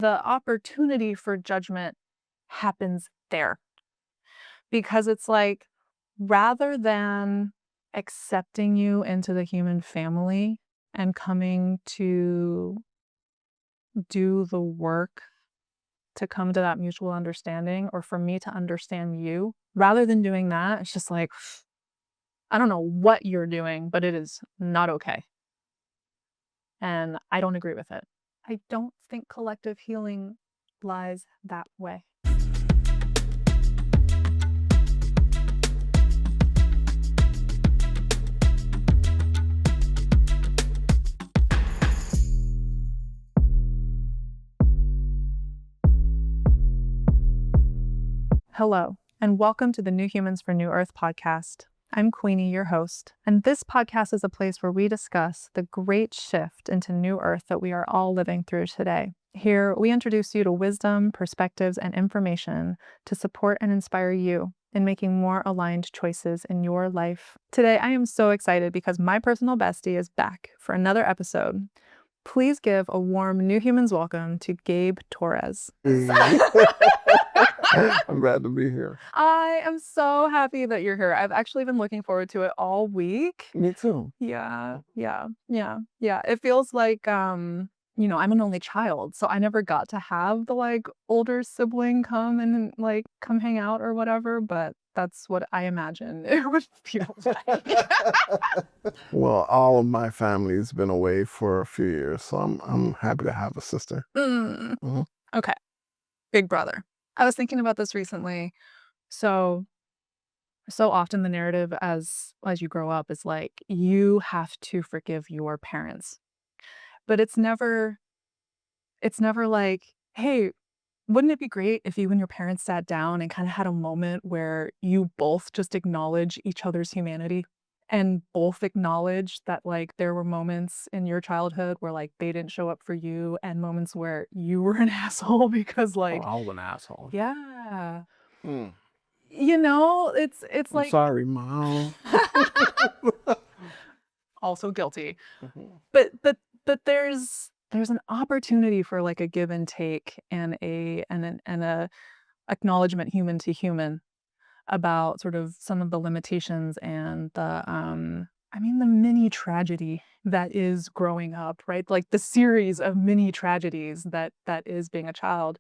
The opportunity for judgment happens there. Because it's like, rather than accepting you into the human family and coming to do the work to come to that mutual understanding, or for me to understand you, rather than doing that, it's just like, I don't know what you're doing, but it is not okay. And I don't agree with it. I don't think collective healing lies that way. Hello, and welcome to the New Humans for New Earth podcast. I'm Queenie, your host, and this podcast is a place where we discuss the great shift into New Earth that we are all living through today. Here, we introduce you to wisdom, perspectives, and information to support and inspire you in making more aligned choices in your life. Today, I am so excited because my personal bestie is back for another episode. Please give a warm New Humans welcome to Gabe Torres. I'm glad to be here. I am so happy that you're here. I've actually been looking forward to it all week. Me too. Yeah. It feels like, I'm an only child, so I never got to have the older sibling come hang out or whatever, but that's what I imagine it would feel like. Well, all of my family's been away for a few years, so I'm happy to have a sister. Mm-hmm. Okay. Big brother. I was thinking about this recently. So often the narrative as you grow up is like, you have to forgive your parents. But it's never like, hey, wouldn't it be great if you and your parents sat down and kind of had a moment where you both just acknowledge each other's humanity and both acknowledge that there were moments in your childhood where they didn't show up for you, and moments where you were an asshole because I was an asshole. Yeah. Mm. It's I'm like, sorry, Mom. also guilty. Mm-hmm. But there's an opportunity for a give and take and a acknowledgement human to human about sort of some of the limitations and the mini tragedy that is growing up, right? Like the series of mini tragedies that is being a child.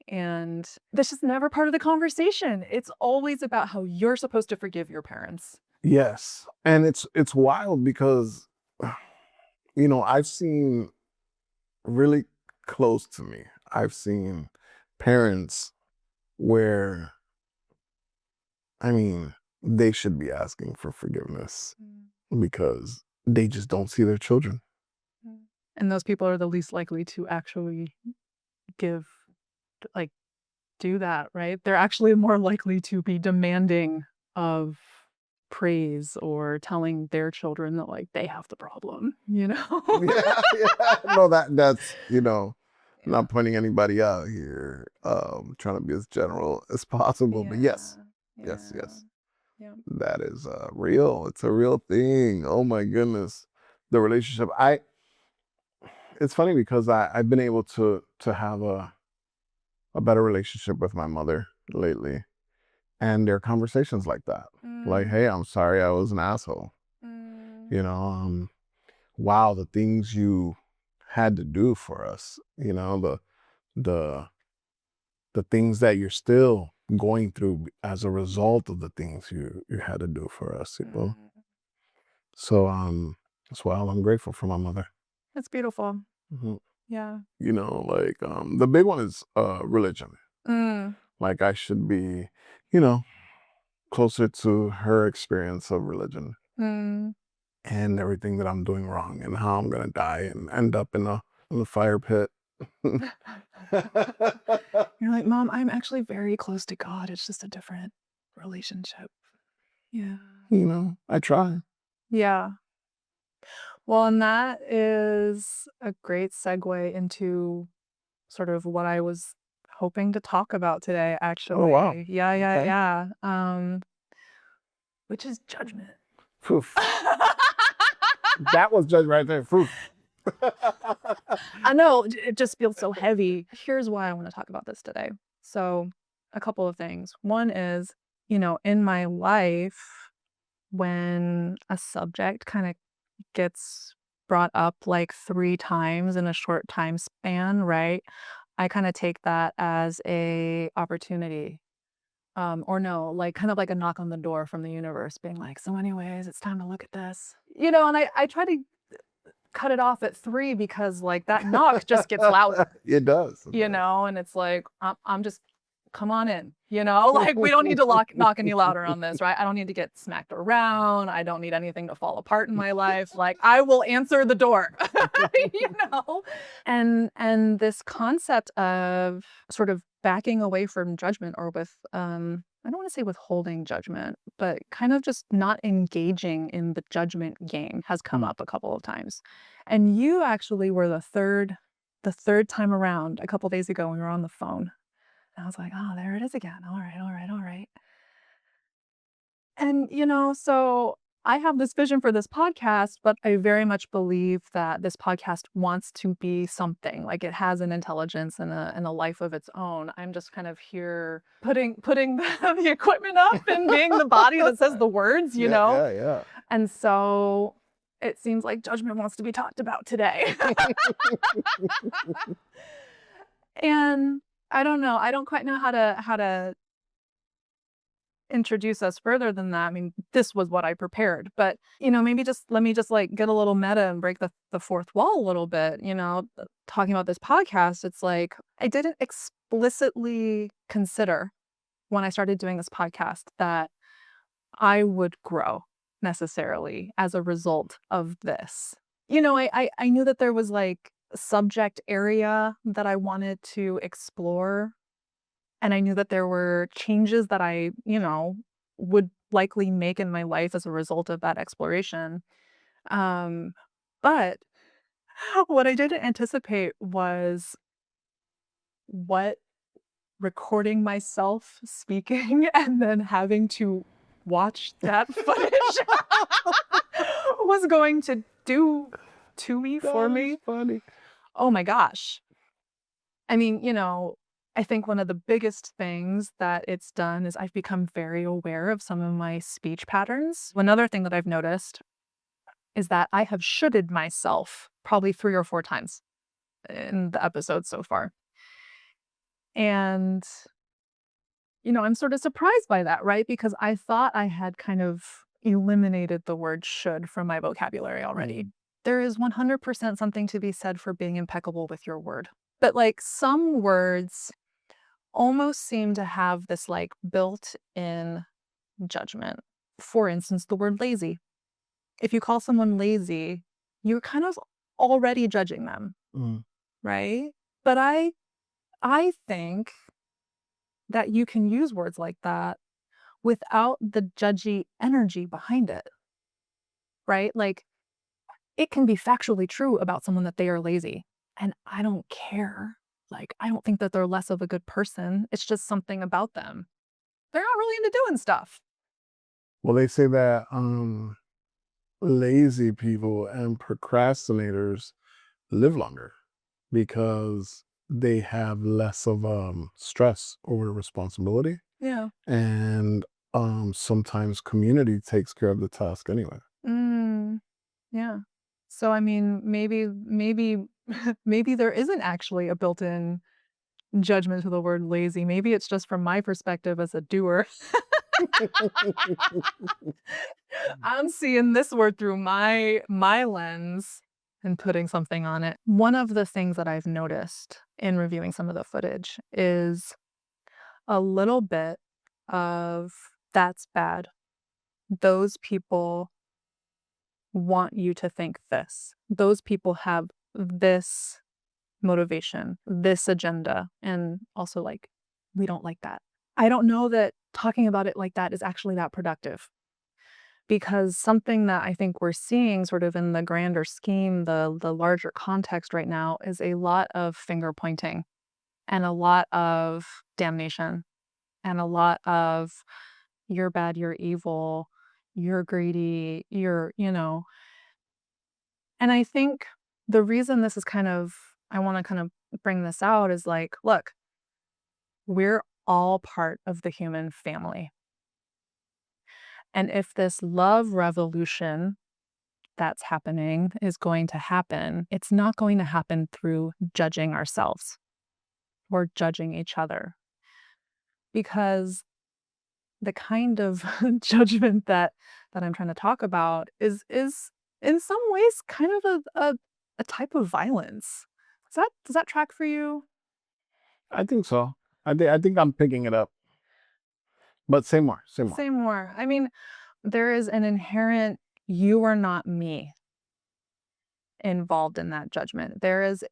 And that's just never part of the conversation. It's always about how you're supposed to forgive your parents. Yes. And it's wild because, I've seen really close to me, I've seen parents where, they should be asking for forgiveness because they just don't see their children. And those people are the least likely to actually do that, right? They're actually more likely to be demanding of praise or telling their children that they have the problem, Yeah. No, that's, not pointing anybody out here, trying to be as general as possible, but yes. Yeah. That is real. It's a real thing. Oh my goodness. The relationship. It's funny because I've been able to have a better relationship with my mother lately. And there are conversations like that. Like, hey, I'm sorry I was an asshole. Wow, the things you had to do for us, the things that you're still going through as a result of the things you had to do for us, So that's why I'm grateful for my mother. That's beautiful. Mm-hmm. Yeah. The big one is religion. Like I should be, closer to her experience of religion and everything that I'm doing wrong and how I'm gonna die and end up in the fire pit. You're like, Mom, I'm actually very close to God. It's just a different relationship. Yeah. I try. Yeah. Well, and that is a great segue into sort of what I was hoping to talk about today, actually. Oh, wow. Yeah. Which is judgment. Poof. That was judgment right there. Poof. I know, it just feels so heavy. Here's why I want to talk about this today. So, a couple of things. One is, in my life, when a subject kind of gets brought up like 3 times in a short time span, right? I kind of take that as a opportunity. Or no, like kind of like a knock on the door from the universe being like, so anyways, it's time to look at this. And I try to cut it off at 3 because like that knock just gets louder, It does. and it's like, I'm just come on in, like we don't need to knock any louder on this, right? I don't need to get smacked around. I don't need anything to fall apart in my life. Like I will answer the door, you know? And this concept of sort of backing away from judgment or with, I don't want to say withholding judgment, but kind of just not engaging in the judgment game has come up a couple of times. And you actually were the third time around a couple days ago when we were on the phone. And I was like, oh, there it is again. All right, all right, all right. And, so I have this vision for this podcast, but I very much believe that this podcast wants to be something. Like it has an intelligence and a life of its own. I'm just kind of here putting the equipment up and being the body that says the words, Yeah. And so it seems like judgment wants to be talked about today. And I don't know. I don't quite know how to introduce us further than that. I mean, this was what I prepared, but maybe just let me just like get a little meta and break the fourth wall a little bit, talking about this podcast. It's like I didn't explicitly consider when I started doing this podcast that I would grow necessarily as a result of this. I knew that there was like a subject area that I wanted to explore. And I knew that there were changes that I, would likely make in my life as a result of that exploration. But what I didn't anticipate was what recording myself speaking and then having to watch that footage was going to do to me, for me. Funny. Oh my gosh. I mean, I think one of the biggest things that it's done is I've become very aware of some of my speech patterns. Another thing that I've noticed is that I have shoulded myself probably 3 or 4 times in the episode so far. And, I'm sort of surprised by that, right? Because I thought I had kind of eliminated the word should from my vocabulary already. There is 100% something to be said for being impeccable with your word. But like some words almost seem to have this like built-in judgment. For instance, the word lazy. If you call someone lazy, you're kind of already judging them, right? But I think that you can use words like that without the judgy energy behind it, right? Like it can be factually true about someone that they are lazy, and I don't care. Like, I don't think that they're less of a good person. It's just something about them. They're not really into doing stuff. Well, they say that lazy people and procrastinators live longer because they have less of stress over responsibility. Yeah. And sometimes community takes care of the task anyway. Yeah. So I mean, maybe maybe there isn't actually a built-in judgment to the word lazy. Maybe it's just from my perspective as a doer. I'm seeing this word through my lens and putting something on it. One of the things that I've noticed in reviewing some of the footage is a little bit of that's bad. Those people want you to think this. Those people have this motivation, this agenda, and also like, we don't like that. I don't know that talking about it like that is actually that productive, because something that I think we're seeing sort of in the grander scheme, the larger context right now, is a lot of finger pointing and a lot of damnation and a lot of you're bad, you're evil, you're greedy, you're. And I think the reason this is I want to kind of bring this out is like, look, we're all part of the human family. And if this love revolution that's happening is going to happen, it's not going to happen through judging ourselves or judging each other. Because the kind of judgment that I'm trying to talk about is in some ways kind of a type of violence. Does that track for you? I think so. I think I'm picking it up. But say more. Say more. Say more. I mean, there is an inherent "you are not me" involved in that judgment. There is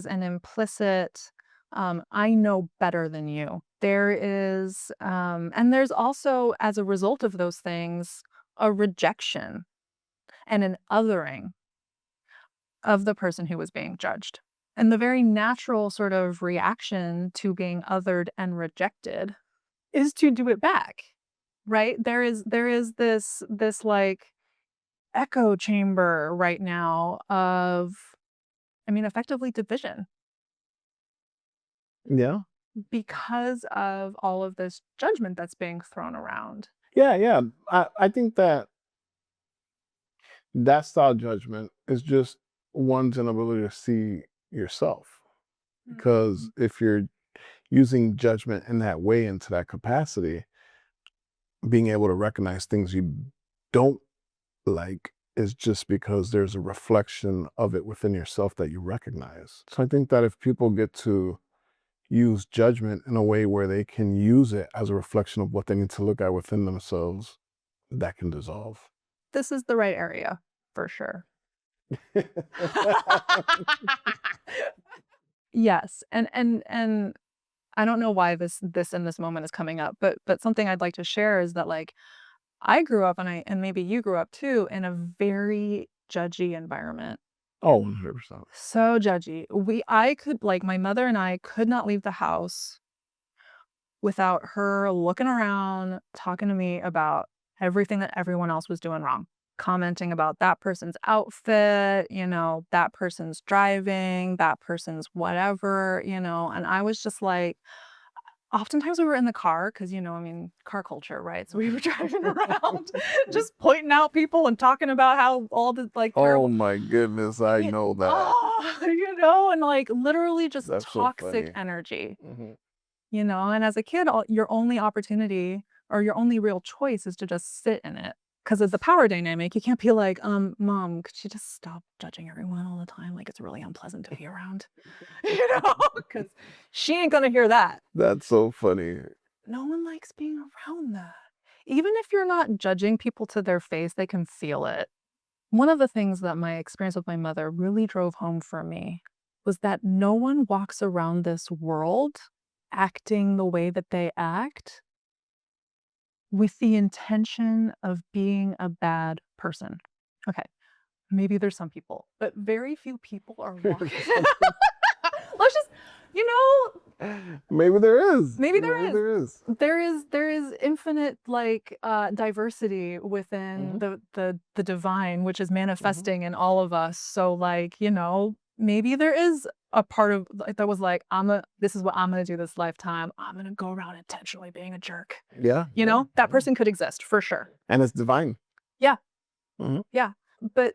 an implicit I know better than you. There is and there's also, as a result of those things, a rejection and an othering of the person who was being judged. And the very natural sort of reaction to being othered and rejected is to do it back. Right? There is this like echo chamber right now of, I mean, effectively division Yeah. because of all of this judgment that's being thrown around. Yeah, yeah. I think that style judgment is just one's inability to see yourself. Because if you're using judgment in that way, into that capacity, being able to recognize things you don't like is just because there's a reflection of it within yourself that you recognize. So I think that if people get to use judgment in a way where they can use it as a reflection of what they need to look at within themselves, that can dissolve. This is the right area for sure. Yes. And I don't know why this in this moment is coming up, but something I'd like to share is that like I grew up, and maybe you grew up too, in a very judgy environment. Oh, 100%. So judgy. I could, like, my mother and I could not leave the house without her looking around, talking to me about everything that everyone else was doing wrong, commenting about that person's outfit, that person's driving, that person's whatever, and I was just like, oftentimes we were in the car because, I mean, car culture, right? So we were driving around just pointing out people and talking about how all the like Oh terrible, my goodness, I know that. and like literally just That's so toxic funny. energy, Mhm. and as a kid, your only opportunity or your only real choice is to just sit in it. Because of the power dynamic, you can't be like, Mom, could you just stop judging everyone all the time? Like, it's really unpleasant to be around, because she ain't gonna hear that. That's so funny. No one likes being around that. Even if you're not judging people to their face, they can feel it. One of the things that my experience with my mother really drove home for me was that no one walks around this world acting the way that they act with the intention of being a bad person. Okay, maybe there's some people, but very few people are walking. Let's just, you know, Maybe there is. maybe there is. There is. There is infinite like diversity within the divine, which is manifesting in all of us. So like, maybe there is a part of that was like, this is what I'm gonna do this lifetime. I'm gonna go around intentionally being a jerk. Yeah. That person could exist for sure. And it's divine. Yeah. Mhm. Yeah. But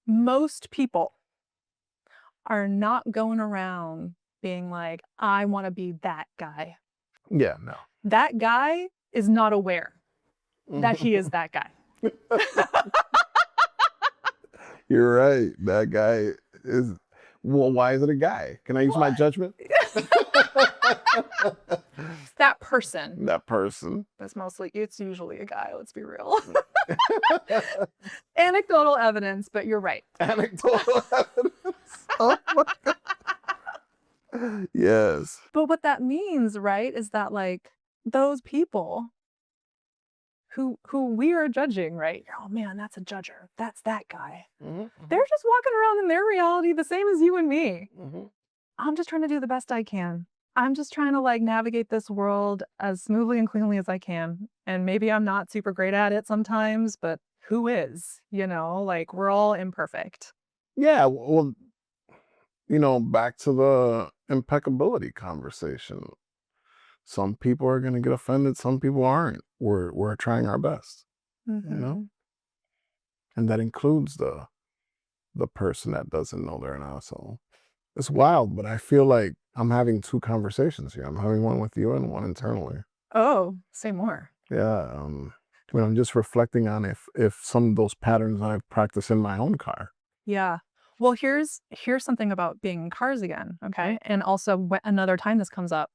most people are not going around being like, I want to be that guy. Yeah, no. That guy is not aware that he is that guy. You're right. That guy is. Well, why is it a guy? Can I use my judgment? That person. That person. It's usually a guy, let's be real. Anecdotal evidence, but you're right. Anecdotal evidence. Oh my God. Yes. But what that means, right, is that like those people who we are judging, right? Oh man, that's a judger. That's that guy. They're just walking around in their reality the same as you and me. I'm just trying to do the best I can. I'm just trying to like navigate this world as smoothly and cleanly as I can. And maybe I'm not super great at it sometimes, but who is? Like we're all imperfect. Yeah, well, back to the impeccability conversation. Some people are going to get offended, some people aren't. We're trying our best, you know? And that includes the person that doesn't know they're an asshole. It's wild, but I feel like I'm having two conversations here. I'm having one with you and one internally. Oh, say more. Yeah, I'm just reflecting on if some of those patterns I've practiced in my own car. Yeah. Well, here's something about being in cars again, okay? And also another time this comes up.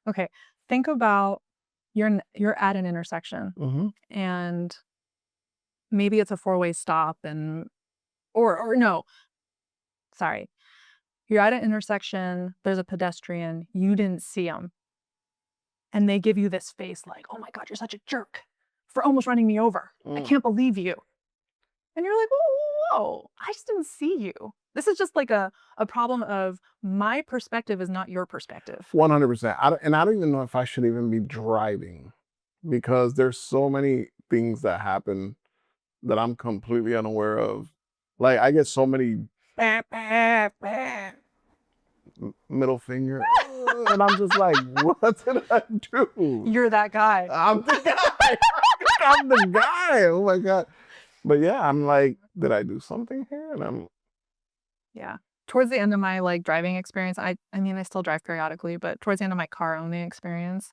Okay, think about you're at an intersection Mm-hmm. and maybe it's a four-way stop and or no, sorry. You're at an intersection, there's a pedestrian, you didn't see him, and they give you this face like, "Oh my god, you're such a jerk for almost running me over. I can't believe you." And you're like, "Whoa, whoa, whoa, I just didn't see you." This is just like a problem of my perspective is not your perspective. 100%. I don't even know if I should even be driving because there's so many things that happen that I'm completely unaware of. Like I get so many bah, bah, bah, middle finger, and I'm just like, what did I do? You're that guy. I'm the guy. I'm the guy. Oh my god. But yeah, I'm like, did I do something here? And Yeah. Towards the end of my, like, driving experience, I mean, I still drive periodically, but towards the end of my car owning experience,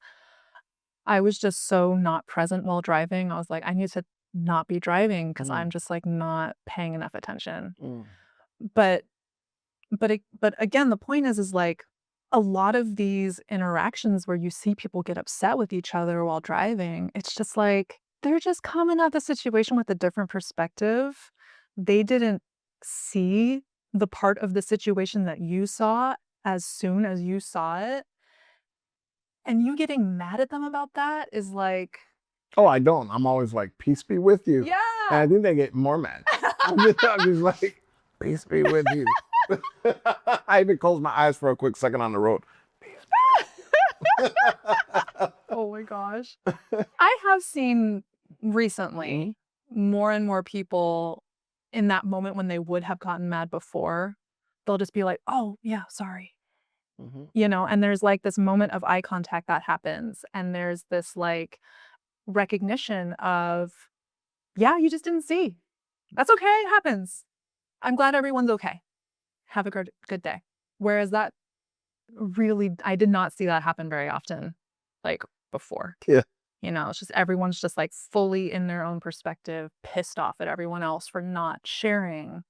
I was just so not present while driving. I was like, "I need to not be driving because 'cause I'm just, like, not paying enough attention." mm, But but again, the point is, like, a lot of these interactions where you see people get upset with each other while driving, it's just like, they're just coming at the situation with a different perspective. They didn't see the part of the situation that you saw as soon as you saw it, and you getting mad at them about that is like oh, I don't. I'm always like, peace be with you. And I yeah. think they get more mad. I'm just like, peace be with you. I even closed my eyes for a quick second on the road. Oh my gosh. I have seen recently more and more people in that moment when they would have gotten mad before, they'll just be like, "Oh, yeah, sorry." Mm-hmm. And there's like this moment of eye contact that happens. And there's this like recognition of, yeah, you just didn't see. That's okay. It happens. I'm glad everyone's okay. Have a good day. Whereas that really, I did not see that happen very often, like before. Yeah. It's just everyone's just like fully in their own perspective, pissed off at everyone else for not sharing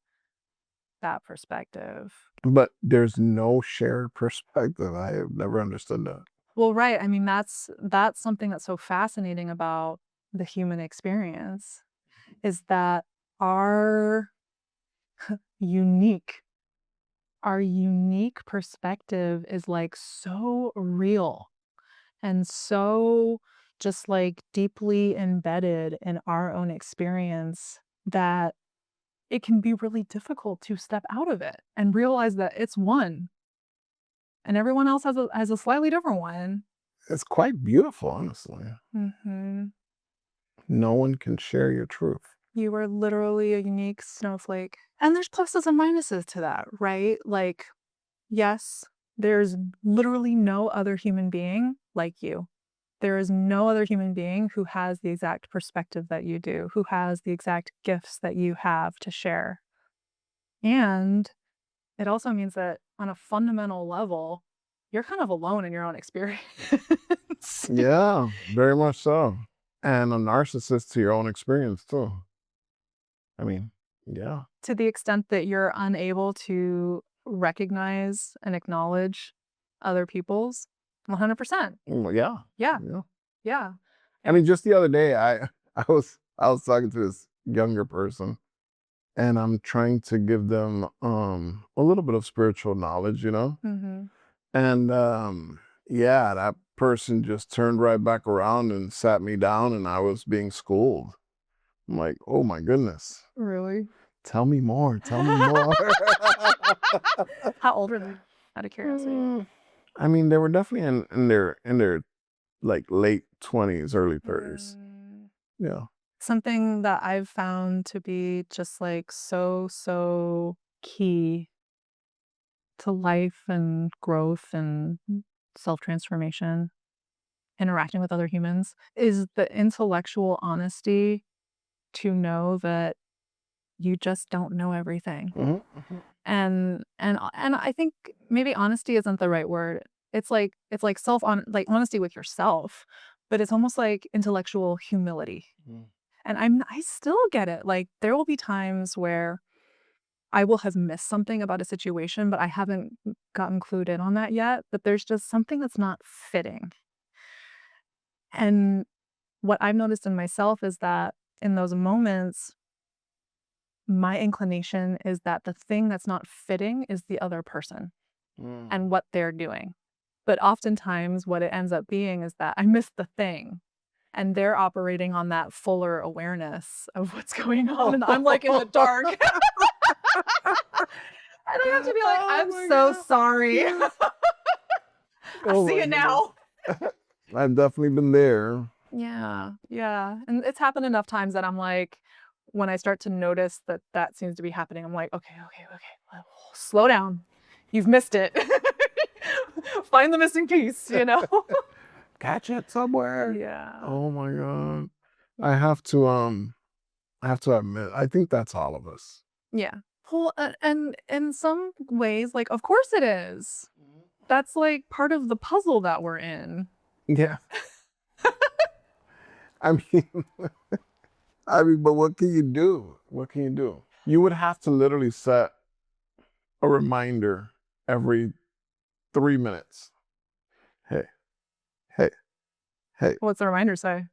that perspective. But there's no shared perspective. I have never understood that. Well, right. I mean, that's something that's so fascinating about the human experience is that our unique our unique perspective is like so real and so just like deeply embedded in our own experience that it can be really difficult to step out of it and realize that it's one and everyone else has a slightly different one. It's quite beautiful, honestly. Mhm. No one can share your truth. You are literally a unique snowflake. And there's pluses and minuses to that, right? Like, yes, there's literally no other human being like you. There is no other human being who has the exact perspective that you do, who has the exact gifts that you have to share. And it also means that on a fundamental level, you're kind of alone in your own experience. Yeah, very much so. And a narcissist to your own experience, too. I mean, yeah. To the extent that you're unable to recognize and acknowledge other people's 100%. Yeah. Yeah, Yeah. yeah. I mean, just the other day, I was talking to this younger person, and I'm trying to give them a little bit of spiritual knowledge. Mhm. And yeah, that person just turned right back around and sat me down, and I was being schooled. I'm like, oh my goodness, Really? tell me more, tell me more. How old are they? Out of curiosity. Mm, I mean, they were definitely in their like late 20s, early 30s. Mm. Yeah. Something that I've found to be just like so key to life and growth and self-transformation, interacting with other humans, is the intellectual honesty to know that you just don't know everything. And I think maybe honesty isn't the right word. It's like like honesty with yourself, but it's almost like intellectual humility. And I still get it. Like there will be times where I will have missed something about a situation, but I haven't gotten clued in on that yet. But there's just something that's not fitting. And what I've noticed in myself is that in those moments, my inclination is that the thing that's not fitting is the other person and what they're doing. But oftentimes what it ends up being is that I missed the thing and they're operating on that fuller awareness of what's going on. And I'm like in the dark. And I have to be like, I'm so sorry. I see it now. I've definitely been there. Yeah. And it's happened enough times that I'm like, when I start to notice that seems to be happening, I'm like, okay. Slow down. You've missed it. Find the missing piece, Catch it somewhere. Yeah. Oh my God. I have to admit, I think that's all of us. Yeah. Well, and in some ways, like, of course it is. That's like part of the puzzle that we're in. Yeah. I mean, but what can you do? What can you do? You would have to literally set a reminder every 3 minutes. Hey. What's the reminder say?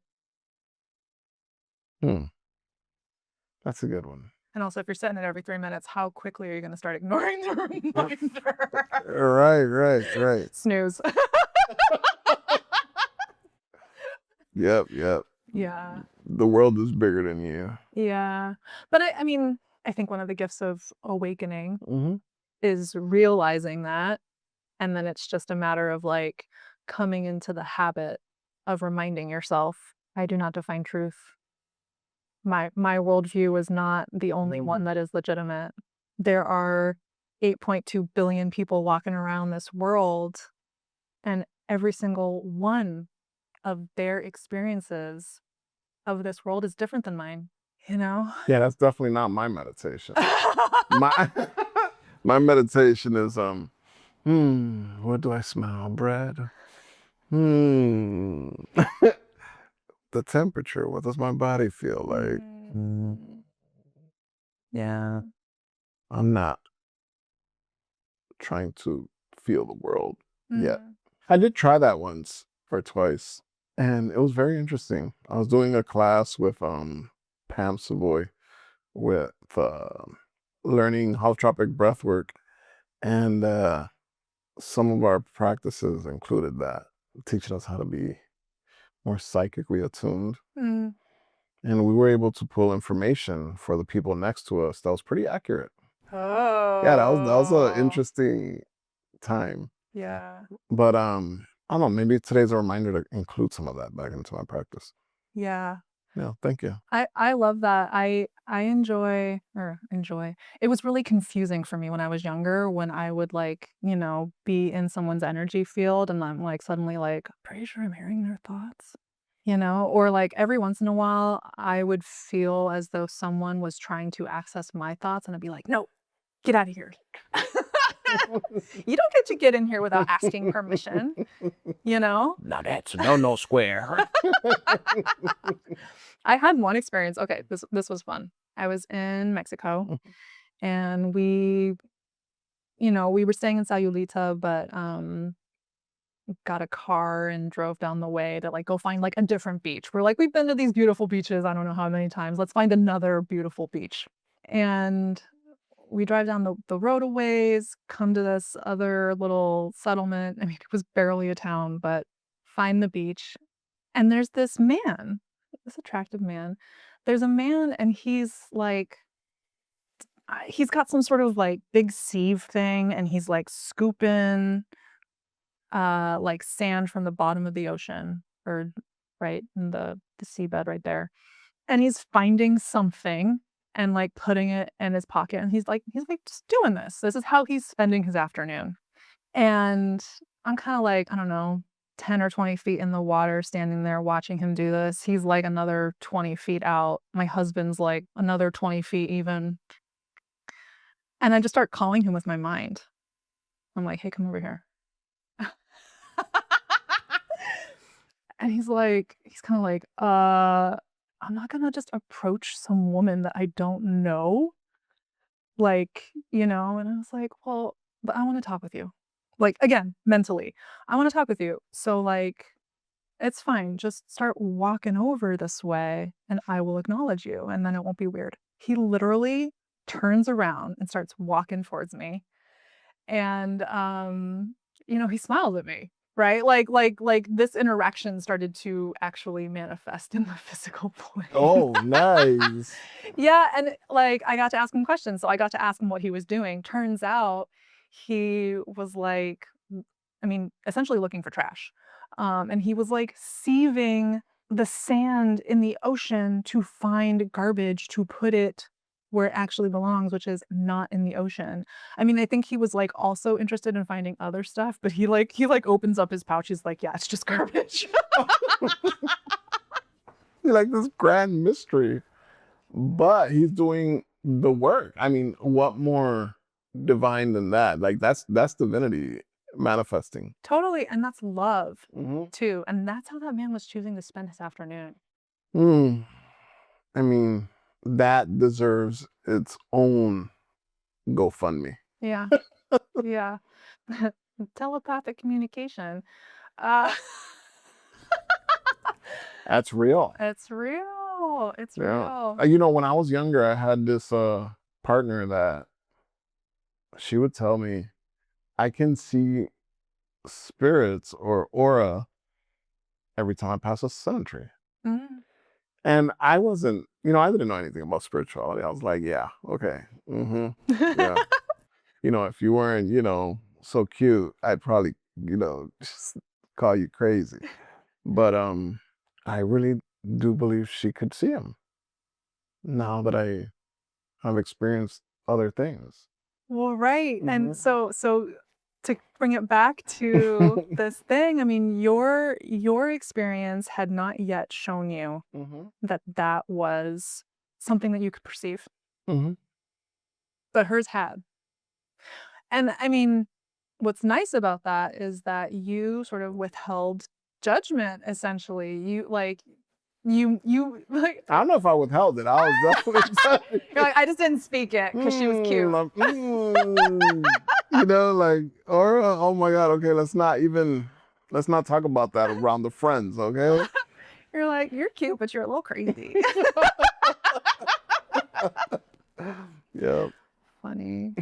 That's a good one. And also, if you're setting it every 3 minutes, how quickly are you going to start ignoring the reminder? Right. Snooze. Yep. Yeah. The world is bigger than you. Yeah. But I mean, I think one of the gifts of awakening is realizing that. And then it's just a matter of like coming into the habit of reminding yourself, I do not define truth. My worldview is not the only one that is legitimate. There are 8.2 billion people walking around this world, and every single one of their experiences of this world is different than mine, Yeah, that's definitely not my meditation. My meditation is what do I smell? Bread. The temperature. What does my body feel like? Yeah. I'm not trying to feel the world yet. I did try that once or twice, and it was very interesting. I was doing a class with Pam Savoy with learning holotropic breath work, and some of our practices included that, teaching us how to be more psychically attuned. And we were able to pull information for the people next to us that was pretty accurate. Yeah, that was an interesting time. Yeah. But I don't know, maybe today's a reminder to include some of that back into my practice. Yeah. Yeah, thank you. I love that. I enjoy. It was really confusing for me when I was younger, when I would like, be in someone's energy field and I'm like suddenly like, pretty sure I'm hearing their thoughts. Or like every once in a while I would feel as though someone was trying to access my thoughts and I'd be like, no, get out of here. You don't get to get in here without asking permission, Now that's no square. I had one experience. Okay, this was fun. I was in Mexico and we were staying in Sayulita, but got a car and drove down the way to like go find like a different beach. We're like, we've been to these beautiful beaches, I don't know how many times. Let's find another beautiful beach. And we drive down the road a ways, come to this other little settlement. I mean, it was barely a town, but find the beach. And there's this man, this attractive man. There's a man and he's like, he's got some sort of like big sieve thing and he's like scooping like sand from the bottom of the ocean, or right in the seabed right there. And he's finding something and like putting it in his pocket. And he's like just doing this. This is how he's spending his afternoon. And I'm kind of like, I don't know, 10 or 20 feet in the water, standing there watching him do this. He's like another 20 feet out. My husband's like another 20 feet even. And I just start calling him with my mind. I'm like, hey, come over here. And he's kind of like, I'm not gonna just approach some woman that I don't know. Like, and I was like, well, but I want to talk with you. Like, again, mentally, I want to talk with you. So like, it's fine. Just start walking over this way and I will acknowledge you and then it won't be weird. He literally turns around and starts walking towards me. And, he smiles at me, right? Like this interaction started to actually manifest in the physical plane. Oh, nice. Yeah. And like, I got to ask him questions. So I got to ask him what he was doing. Turns out he was like, essentially looking for trash. And he was like sieving the sand in the ocean to find garbage to put it where it actually belongs, which is not in the ocean. I think he was like also interested in finding other stuff, but he opens up his pouch. He's like, yeah, it's just garbage. Like this grand mystery, but he's doing the work. What more divine than that? Like that's divinity manifesting. Totally. And that's love Mm-hmm. too. And that's how that man was choosing to spend his afternoon. That deserves its own GoFundMe. Yeah. Yeah. Telepathic communication. That's real. It's real. It's Yeah. real. When I was younger, I had this partner that she would tell me, I can see spirits or aura every time I pass a cemetery. Mm. And I wasn't, I didn't know anything about spirituality. I was like, yeah, okay. Mm-hmm. Yeah. If you weren't, so cute, I'd probably, just call you crazy. But I really do believe she could see him now that I have experienced other things. Well, right. Mm-hmm. And so to bring it back to this thing, your experience had not yet shown you Mm-hmm. that was something that you could perceive. Mm-hmm. But hers had. And what's nice about that is that you sort of withheld judgment, essentially. You like I don't know if I withheld it. I was definitely you're like, I just didn't speak it because she was cute. Aura, oh my God, okay, let's not talk about that around the friends, okay? You're like, you're cute, but you're a little crazy. Yeah. Funny.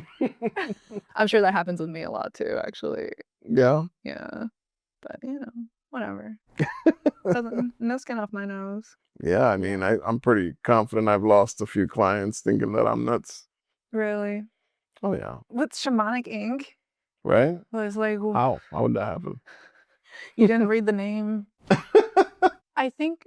I'm sure that happens with me a lot too, actually. Yeah. Yeah. But whatever. No skin off my nose. Yeah, I'm pretty confident I've lost a few clients thinking that I'm nuts. Really? Oh yeah. With Shamanic Ink? Right? It was like, How would that happen? You didn't read the name. I think,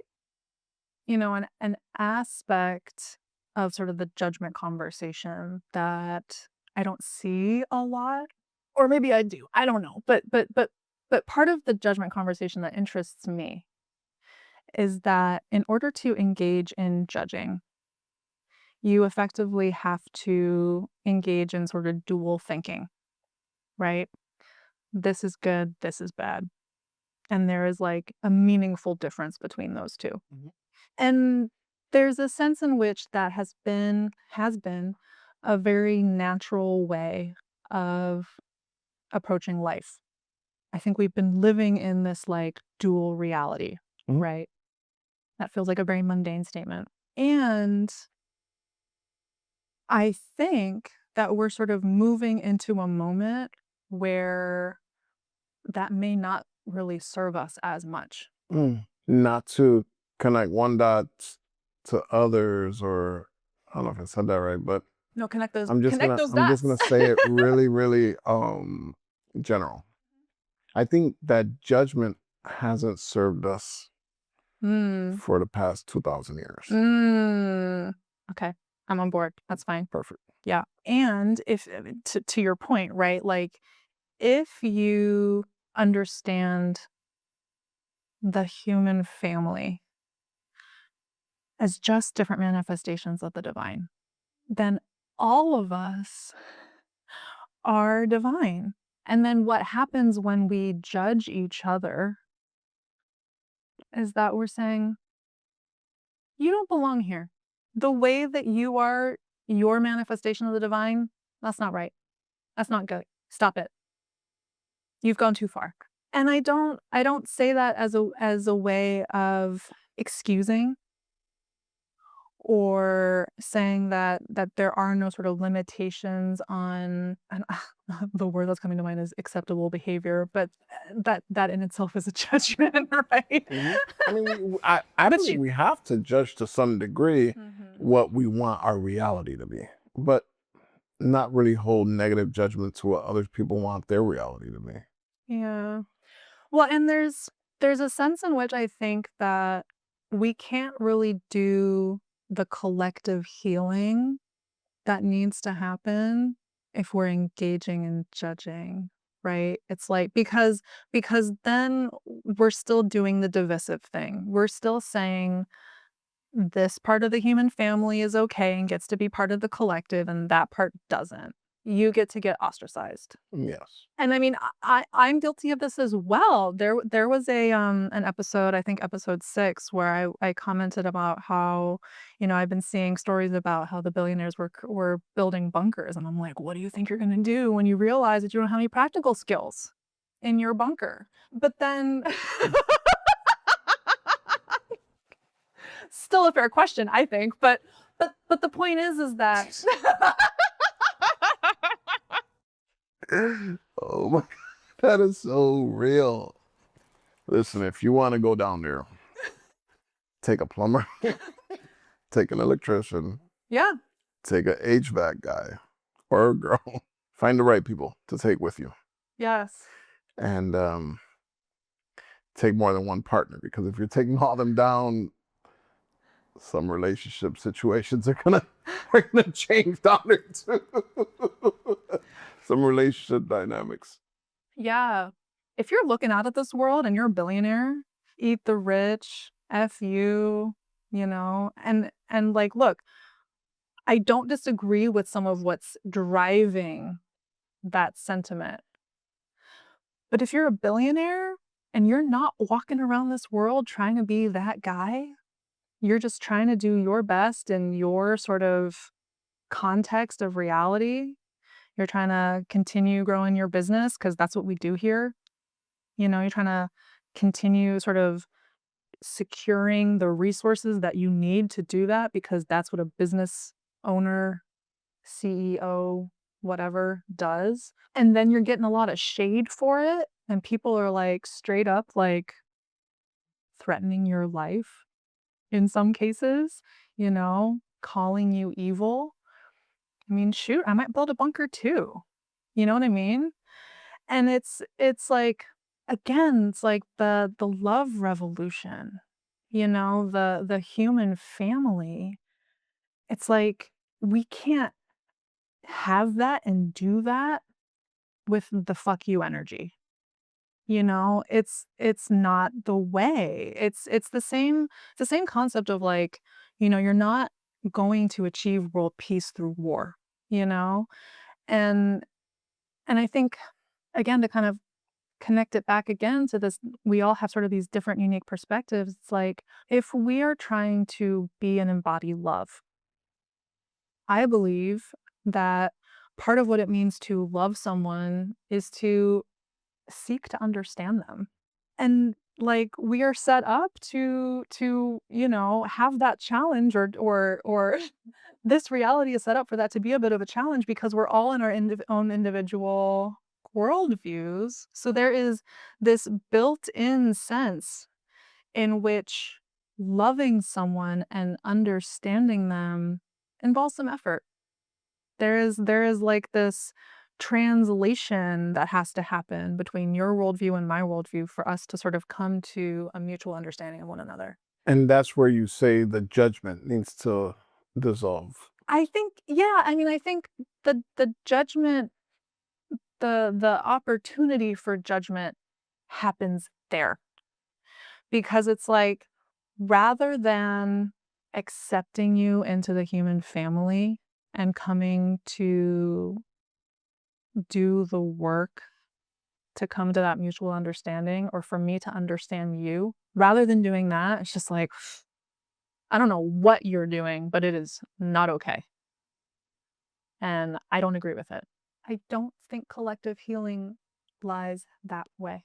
an aspect of sort of the judgment conversation that I don't see a lot, or maybe I do, I don't know. But part of the judgment conversation that interests me is that in order to engage in judging, you effectively have to engage in sort of dual thinking, right? This is good, this is bad. And there is like a meaningful difference between those two. Mm-hmm. And there's a sense in which that has been a very natural way of approaching life. I think we've been living in this like dual reality, mm-hmm. right? That feels like a very mundane statement. And I think that we're sort of moving into a moment where that may not really serve us as much. Not to connect one dot to others, or I don't know if I said that right, but no, connect those. I'm just gonna say it really, really general. I think that judgment hasn't served us for the past 2,000 years. Okay, I'm on board. That's fine. Perfect. Yeah. And if to your point, right? Like if you understand the human family as just different manifestations of the divine, then all of us are divine. And then what happens when we judge each other is that we're saying, you don't belong here. The way that you are your manifestation of the divine, that's not right. That's not good. Stop it. You've gone too far. And I don't say that as a way of excusing or saying that there are no sort of limitations on, and the word that's coming to mind is acceptable behavior, but that in itself is a judgment, right? I mean, I believe we have to judge to some degree what we want our reality to be, but not really hold negative judgment to what other people want their reality to be. Yeah. Well, and there's a sense in which I think that we can't really do the collective healing that needs to happen if we're engaging in judging, right? It's like because then we're still doing the divisive thing. We're still saying this part of the human family is okay and gets to be part of the collective and that part doesn't. You get to get ostracized. Yes. And I mean, I'm guilty of this as well. There was an episode, I think episode 6, where I commented about how, I've been seeing stories about how the billionaires were building bunkers, and I'm like, what do you think you're going to do when you realize that you don't have any practical skills in your bunker? But then, still a fair question, I think. But the point is that. Oh my God, that is so real. Listen, if you want to go down there, take a plumber, take an electrician, Yeah. take an HVAC guy or a girl. Find the right people to take with you. Yes. And take more than one partner, because if you're taking all them down, some relationship situations are gonna change down there too. Some relationship dynamics. Yeah. If you're looking out at this world and you're a billionaire, eat the rich, F you, and like, look, I don't disagree with some of what's driving that sentiment. But if you're a billionaire and you're not walking around this world trying to be that guy, you're just trying to do your best in your sort of context of reality. You're trying to continue growing your business because that's what we do here. You're trying to continue sort of securing the resources that you need to do that because that's what a business owner, CEO, whatever does. And then you're getting a lot of shade for it. And people are like straight up like threatening your life in some cases, calling you evil. I mean, shoot, I might build a bunker too. You know what I mean? And it's like, again, it's like the love revolution, the human family. It's like we can't have that and do that with the fuck you energy. It's not the way. It's the same concept of like, you're not going to achieve world peace through war, and I think, again, to kind of connect it back again to this, we all have sort of these different unique perspectives. It's like, if we are trying to be and embody love, I believe that part of what it means to love someone is to seek to understand them. And like, we are set up to have that challenge, or this reality is set up for that to be a bit of a challenge because we're all in our own individual worldviews. So there is this built-in sense in which loving someone and understanding them involves some effort. There is like this translation that has to happen between your worldview and my worldview for us to sort of come to a mutual understanding of one another. And that's where you say the judgment needs to dissolve. I think, yeah, I mean, I think the judgment, the opportunity for judgment happens there. Because it's like, rather than accepting you into the human family and coming to do the work to come to that mutual understanding, or for me to understand you, rather than doing that, it's just like, I don't know what you're doing, but it is not okay. And I don't agree with it. I don't think collective healing lies that way.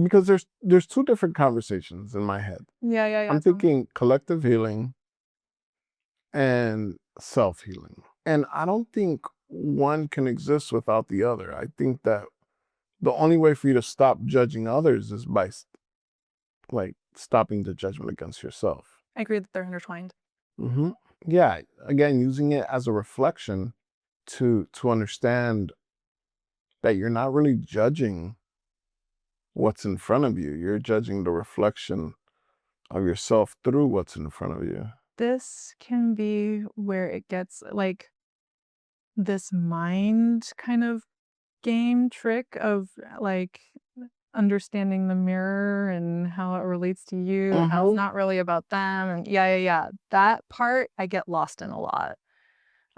Because there's two different conversations in my head. Yeah. I'm thinking collective healing and self-healing. And I don't think one can exist without the other. I think that the only way for you to stop judging others is by like stopping the judgment against yourself. I agree that they're intertwined. Mm-hmm. Yeah. Again, using it as a reflection to understand that you're not really judging what's in front of you. You're judging the reflection of yourself through what's in front of you. This can be where it gets like this mind kind of game trick of like understanding the mirror and how it relates to you, and how it's not really about them. And yeah. That part I get lost in a lot.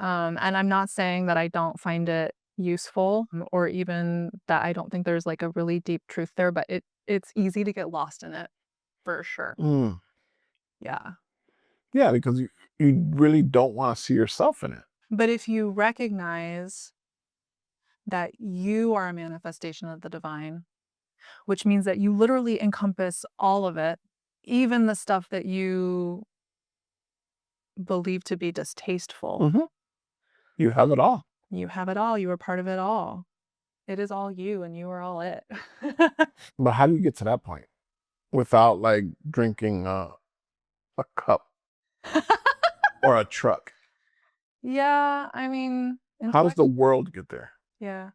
And I'm not saying that I don't find it useful, or even that I don't think there's like a really deep truth there, but it's easy to get lost in it for sure. Yeah. Yeah, because you really don't want to see yourself in it. But if you recognize that you are a manifestation of the divine, which means that you literally encompass all of it, even the stuff that you believe to be distasteful. You have it all. You have it all. You are part of it all. It is all you, and you are all it. But how do you get to that point without like drinking a cup or a truck? Yeah, I mean, How does the world get there? Yeah.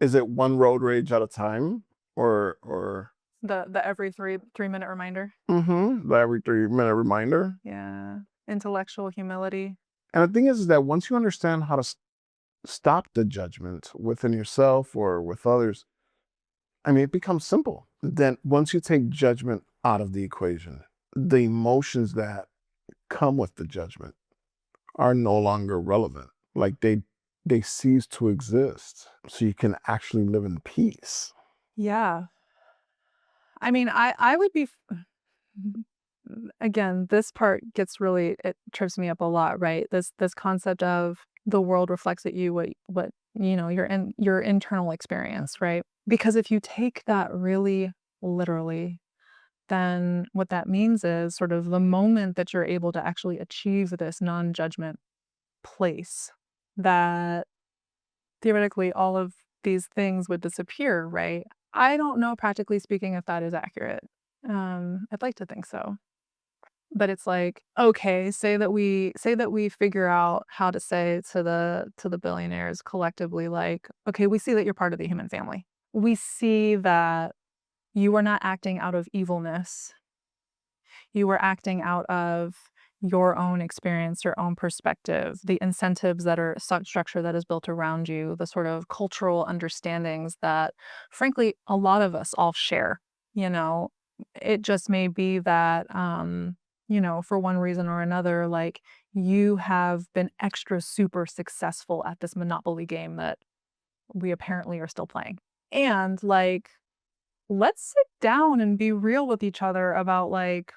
Is it one road rage at a time, or The every 3-minute reminder? the every 3-minute reminder? Yeah. Intellectual humility. And the thing is that once you understand how to stop the judgment within yourself or with others, I mean, it becomes simple. Then once you take judgment out of the equation, the emotions that come with the judgment are no longer relevant. Like they cease to exist. So you can actually live in peace. Yeah. I mean, I would be, again, this part gets really, it trips me up a lot, right? This concept of the world reflects at you what your internal experience, right? Because if you take that really literally, then what that means is sort of the moment that you're able to actually achieve this non-judgment place, that theoretically all of these things would disappear, right? I don't know, practically speaking, if that is accurate. I'd like to think so. But it's like, okay, say that we figure out how to say to the billionaires collectively, like, okay, we see that you're part of the human family. We see that you are not acting out of evilness. You are acting out of your own experience, your own perspective, the incentives that are structure that is built around you, the sort of cultural understandings that, frankly, a lot of us all share. It just may be that, for one reason or another, like, you have been extra super successful at this Monopoly game that we apparently are still playing. And like, let's sit down and be real with each other about like,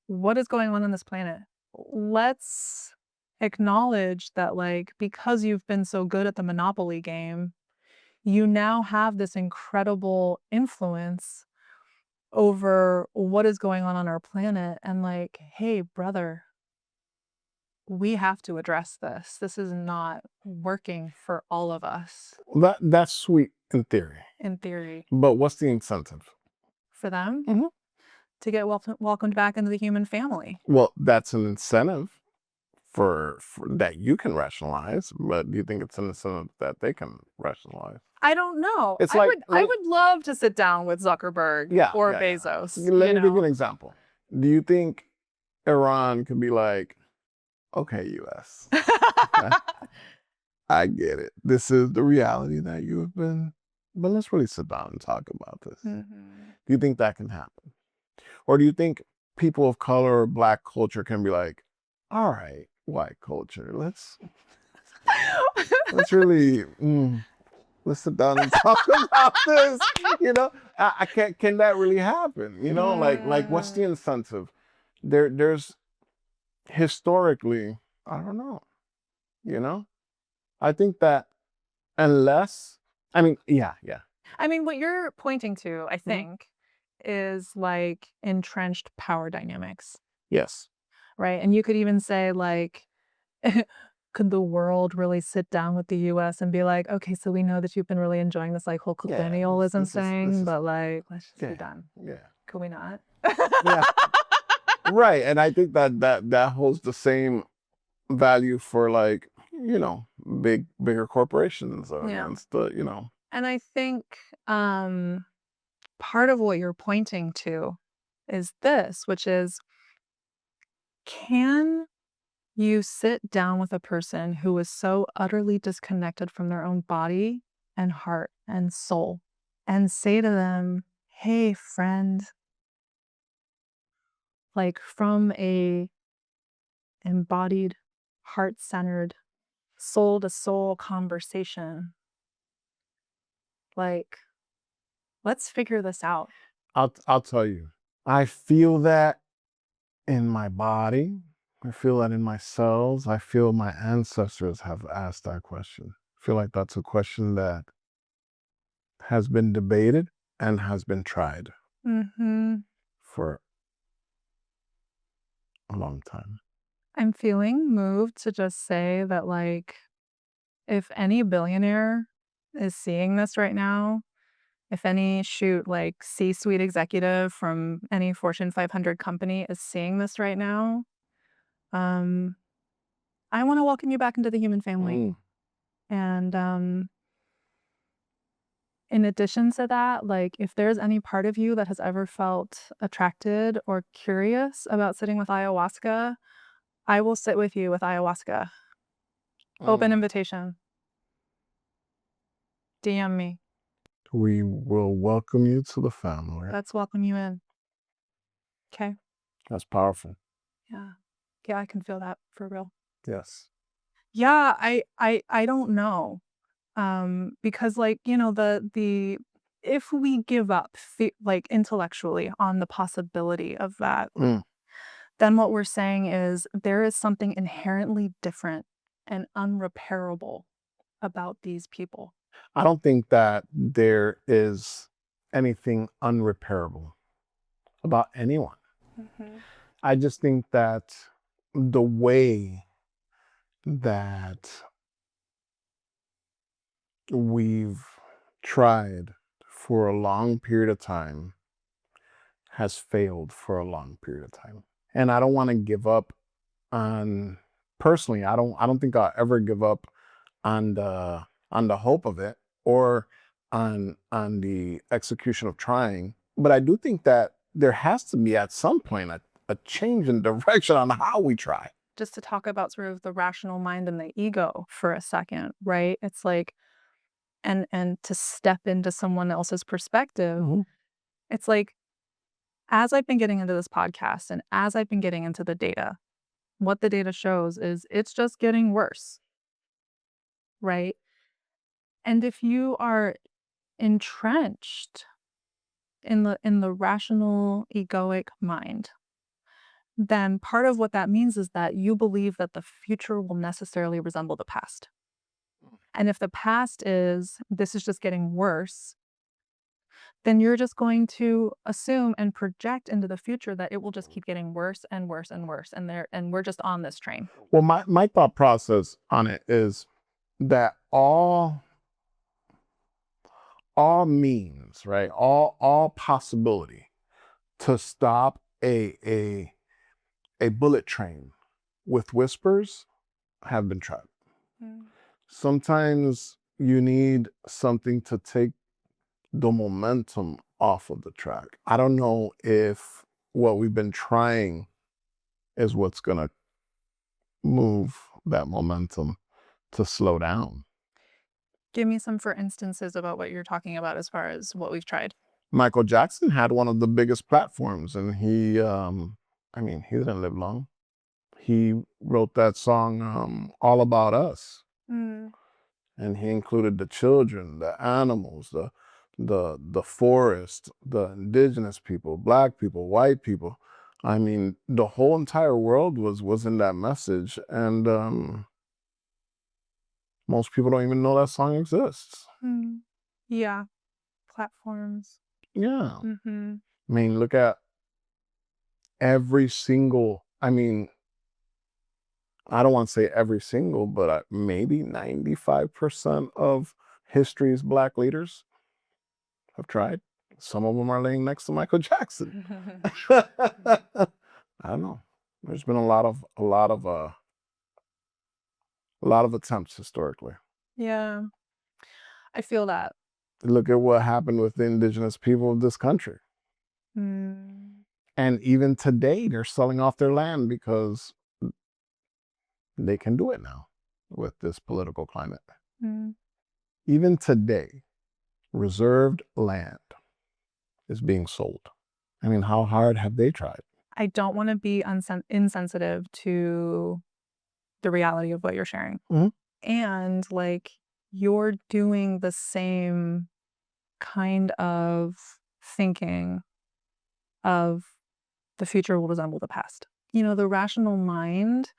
what is going on this planet. Let's acknowledge that, like, because you've been so good at the Monopoly game, you now have this incredible influence over what is going on our planet. And like, hey, brother, we have to address this. This is not working for all of us. That's sweet in theory. In theory. But what's the incentive? For them? To get welcomed back into the human family. Well, that's an incentive for that you can rationalize, but do you think it's an incentive that they can rationalize? I don't know. It's I would love to sit down with Zuckerberg or Bezos. Let me give you an example. Do you think Iran could be like, okay, US, I get it. This is the reality that you have been, but let's really sit down and talk about this. Do you think that can happen? Or do you think people of color or Black culture can be like, all right, white culture, let's really, let's sit down and talk about this. You know, I can't, can that really happen? You know, like what's the incentive? There's historically, I don't know, you know? I think that unless, I mean, yeah. I mean, what you're pointing to, I think, is like entrenched power dynamics. Yes. Right. And you could even say, like, could the world really sit down with the US and be like, okay, so we know that you've been really enjoying this like whole colonialism thing, but like, let's just be done. Yeah. Could we not? Yeah. Right. And I think that holds the same value for, like, you know, bigger corporations against the, you know. And I think part of what you're pointing to is this, which is, can you sit down with a person who is so utterly disconnected from their own body and heart and soul and say to them, hey, friend, like from a embodied, heart-centered, soul-to-soul conversation, like, let's figure this out. I'll tell you, I feel that in my body. I feel that in my cells. I feel my ancestors have asked that question. I feel like that's a question that has been debated and has been tried for a long time. I'm feeling moved to just say that, like, if any billionaire is seeing this right now, if any like C-suite executive from any Fortune 500 company is seeing this right now, I want to welcome you back into the human family. And in addition to that, like, if there's any part of you that has ever felt attracted or curious about sitting with ayahuasca, I will sit with you with ayahuasca. Open invitation. DM me. We will welcome you to the family. Let's welcome you in. Okay. That's powerful. Yeah. Yeah, I can feel that for real. Yes. Yeah, I don't know. Because, like, you know, the if we give up like intellectually on the possibility of that, then what we're saying is there is something inherently different and unrepairable about these people. I don't think that there is anything unrepairable about anyone. I just think that the way that we've tried for a long period of time has failed for a long period of time. And I don't want to give up on, personally, I don't think I'll ever give up on the hope of it or on the execution of trying. But I do think that there has to be at some point a change in direction on how we try. Just to talk about sort of the rational mind and the ego for a second, right? It's like, and to step into someone else's perspective, it's like, as I've been getting into this podcast and as I've been getting into the data, what the data shows is it's just getting worse, right? And if you are entrenched in the rational egoic mind, then part of what that means is that you believe that the future will necessarily resemble the past. And if the past is, this is just getting worse, then you're just going to assume and project into the future that it will just keep getting worse and worse and worse. And we're just on this train. Well, my thought process on it is that all means, right? All possibility to stop a bullet train with whispers have been tried. Sometimes you need something to take the momentum off of the track. I don't know if what we've been trying is what's going to move that momentum to slow down. Give me some for instances about what you're talking about as far as what we've tried. Michael Jackson had one of the biggest platforms, and he didn't live long. He wrote that song, All About Us. And he included the children, the animals, the forest, the indigenous people, black people, white people. I mean, the whole entire world was in that message, and most people don't even know that song exists. Yeah, platforms. Yeah. I mean, look at every single. I mean, I don't want to say every single, but maybe 95% of history's black leaders have tried. Some of them are laying next to Michael Jackson. I don't know. There's been a lot of attempts historically. Yeah, I feel that. Look at what happened with the indigenous people of this country. And even today, they're selling off their land because they can do it now with this political climate. Even today, reserved land is being sold. I mean, how hard have they tried? I don't want to be insensitive to the reality of what you're sharing. And like, you're doing the same kind of thinking of the future will resemble the past. You know, the rational mind,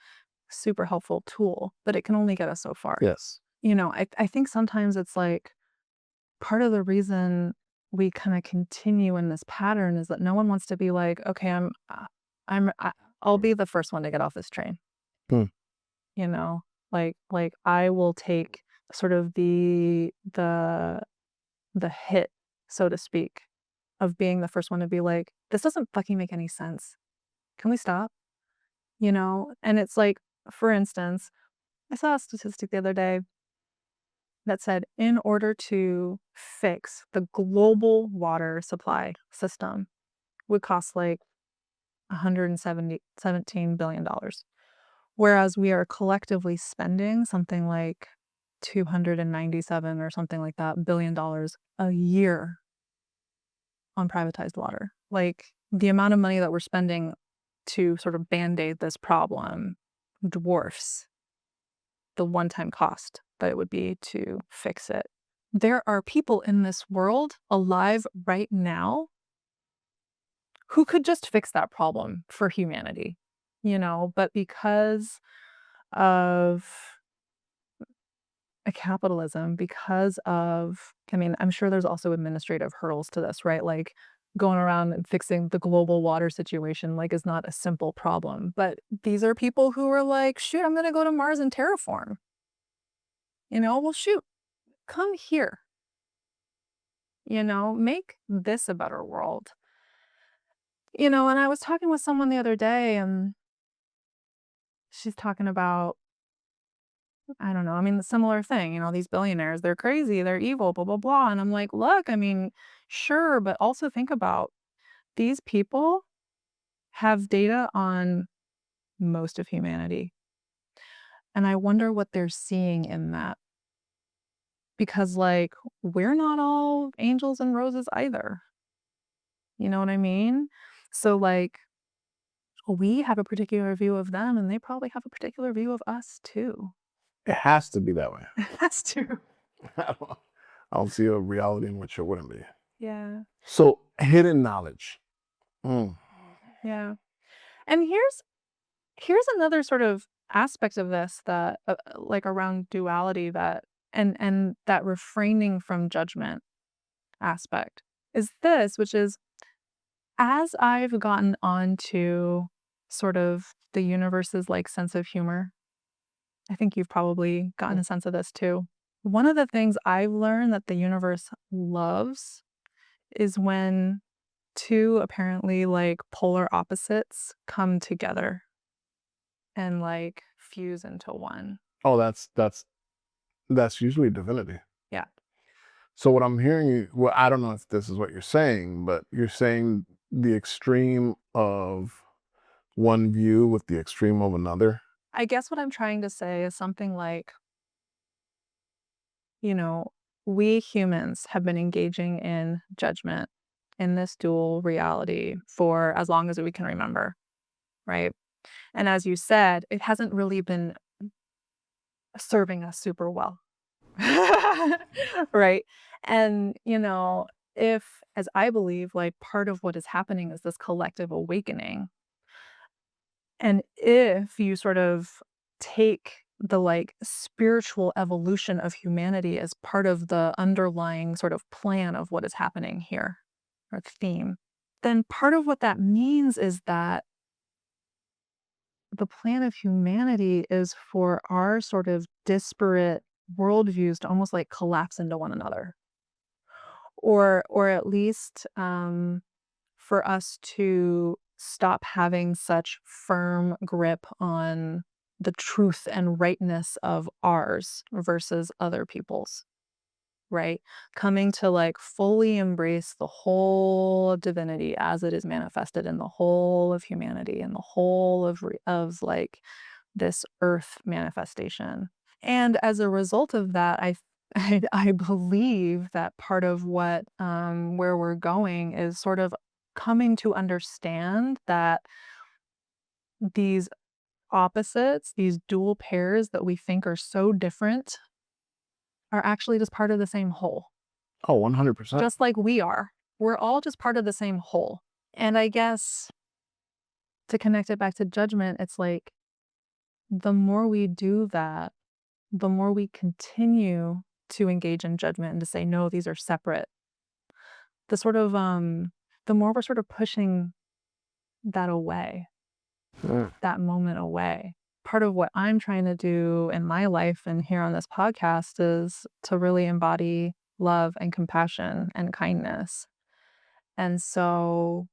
super helpful tool, but it can only get us so far. Yes. You know, I think sometimes it's like part of the reason we kind of continue in this pattern is that no one wants to be like, okay, I'll be the first one to get off this train. You know, like I will take sort of the hit, so to speak, of being the first one to be like, this doesn't fucking make any sense. Can we stop? You know, and it's like, for instance, I saw a statistic the other day that said in order to fix the global water supply system would cost like $117 billion. Whereas we are collectively spending something like 297 or something like that $billion a year on privatized water. Like, the amount of money that we're spending to sort of band-aid this problem dwarfs the one-time cost that it would be to fix it. There are people in this world alive right now who could just fix that problem for humanity, you know, but because of capitalism, because of, I mean, I'm sure there's also administrative hurdles to this, right? Like, going around and fixing the global water situation, like, is not a simple problem. But these are people who are like, shoot, I'm going to go to Mars and terraform. You know, well, shoot, come here. You know, make this a better world. You know, and I was talking with someone the other day, and she's talking about, I don't know, I mean, the similar thing, you know, these billionaires, they're crazy, they're evil, blah, blah, blah. And I'm like, look, I mean, sure, but also think about these people have data on most of humanity. And I wonder what they're seeing in that. Because, like, we're not all angels and roses either. You know what I mean? So, like, we have a particular view of them, and they probably have a particular view of us, too. It has to be that way. It has to. I don't see a reality in which it wouldn't be. Yeah. So, hidden knowledge. Yeah. And here's another sort of aspect of this that like around duality, that and that refraining from judgment aspect is this, which is, as I've gotten onto sort of the universe's like sense of humor, I think you've probably gotten a sense of this too. One of the things I've learned that the universe loves is when two apparently like polar opposites come together and like fuse into one. Oh, that's usually divinity. Yeah. So what I'm hearing you, well, I don't know if this is what you're saying, but you're saying the extreme of one view with the extreme of another I guess what I'm trying to say is something like, you know, we humans have been engaging in judgment in this dual reality for as long as we can remember, right? And as you said, it hasn't really been serving us super well. Right? And, if, as I believe, like part of what is happening is this collective awakening. And if you sort of take the like spiritual evolution of humanity as part of the underlying sort of plan of what is happening here, or theme, then part of what that means is that the plan of humanity is for our sort of disparate worldviews to almost like collapse into one another, or at least for us to stop having such firm grip on the truth and rightness of ours versus other people's, right? Coming to like fully embrace the whole divinity as it is manifested in the whole of humanity and the whole of like this earth manifestation. And as a result of that, I believe that part of what where we're going is sort of coming to understand that these opposites, these dual pairs that we think are so different, are actually just part of the same whole. Oh, 100%. Just like we are. We're all just part of the same whole. And I guess to connect it back to judgment, it's like the more we do that, the more we continue to engage in judgment and to say, no, these are separate. The sort of, the more we're sort of pushing that away, that moment away. Part of what I'm trying to do in my life and here on this podcast is to really embody love and compassion and kindness. And so,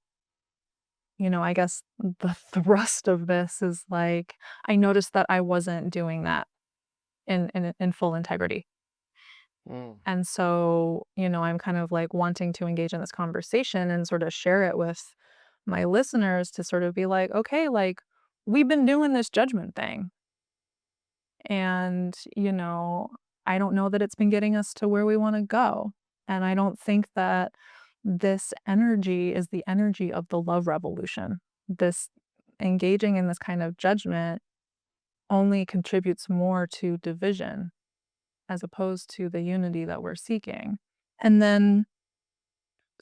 I guess the thrust of this is like, I noticed that I wasn't doing that in full integrity. And so, I'm kind of like wanting to engage in this conversation and sort of share it with my listeners to sort of be like, okay, like we've been doing this judgment thing. And, I don't know that it's been getting us to where we want to go. And I don't think that this energy is the energy of the love revolution. This engaging in this kind of judgment only contributes more to division as opposed to the unity that we're seeking. And then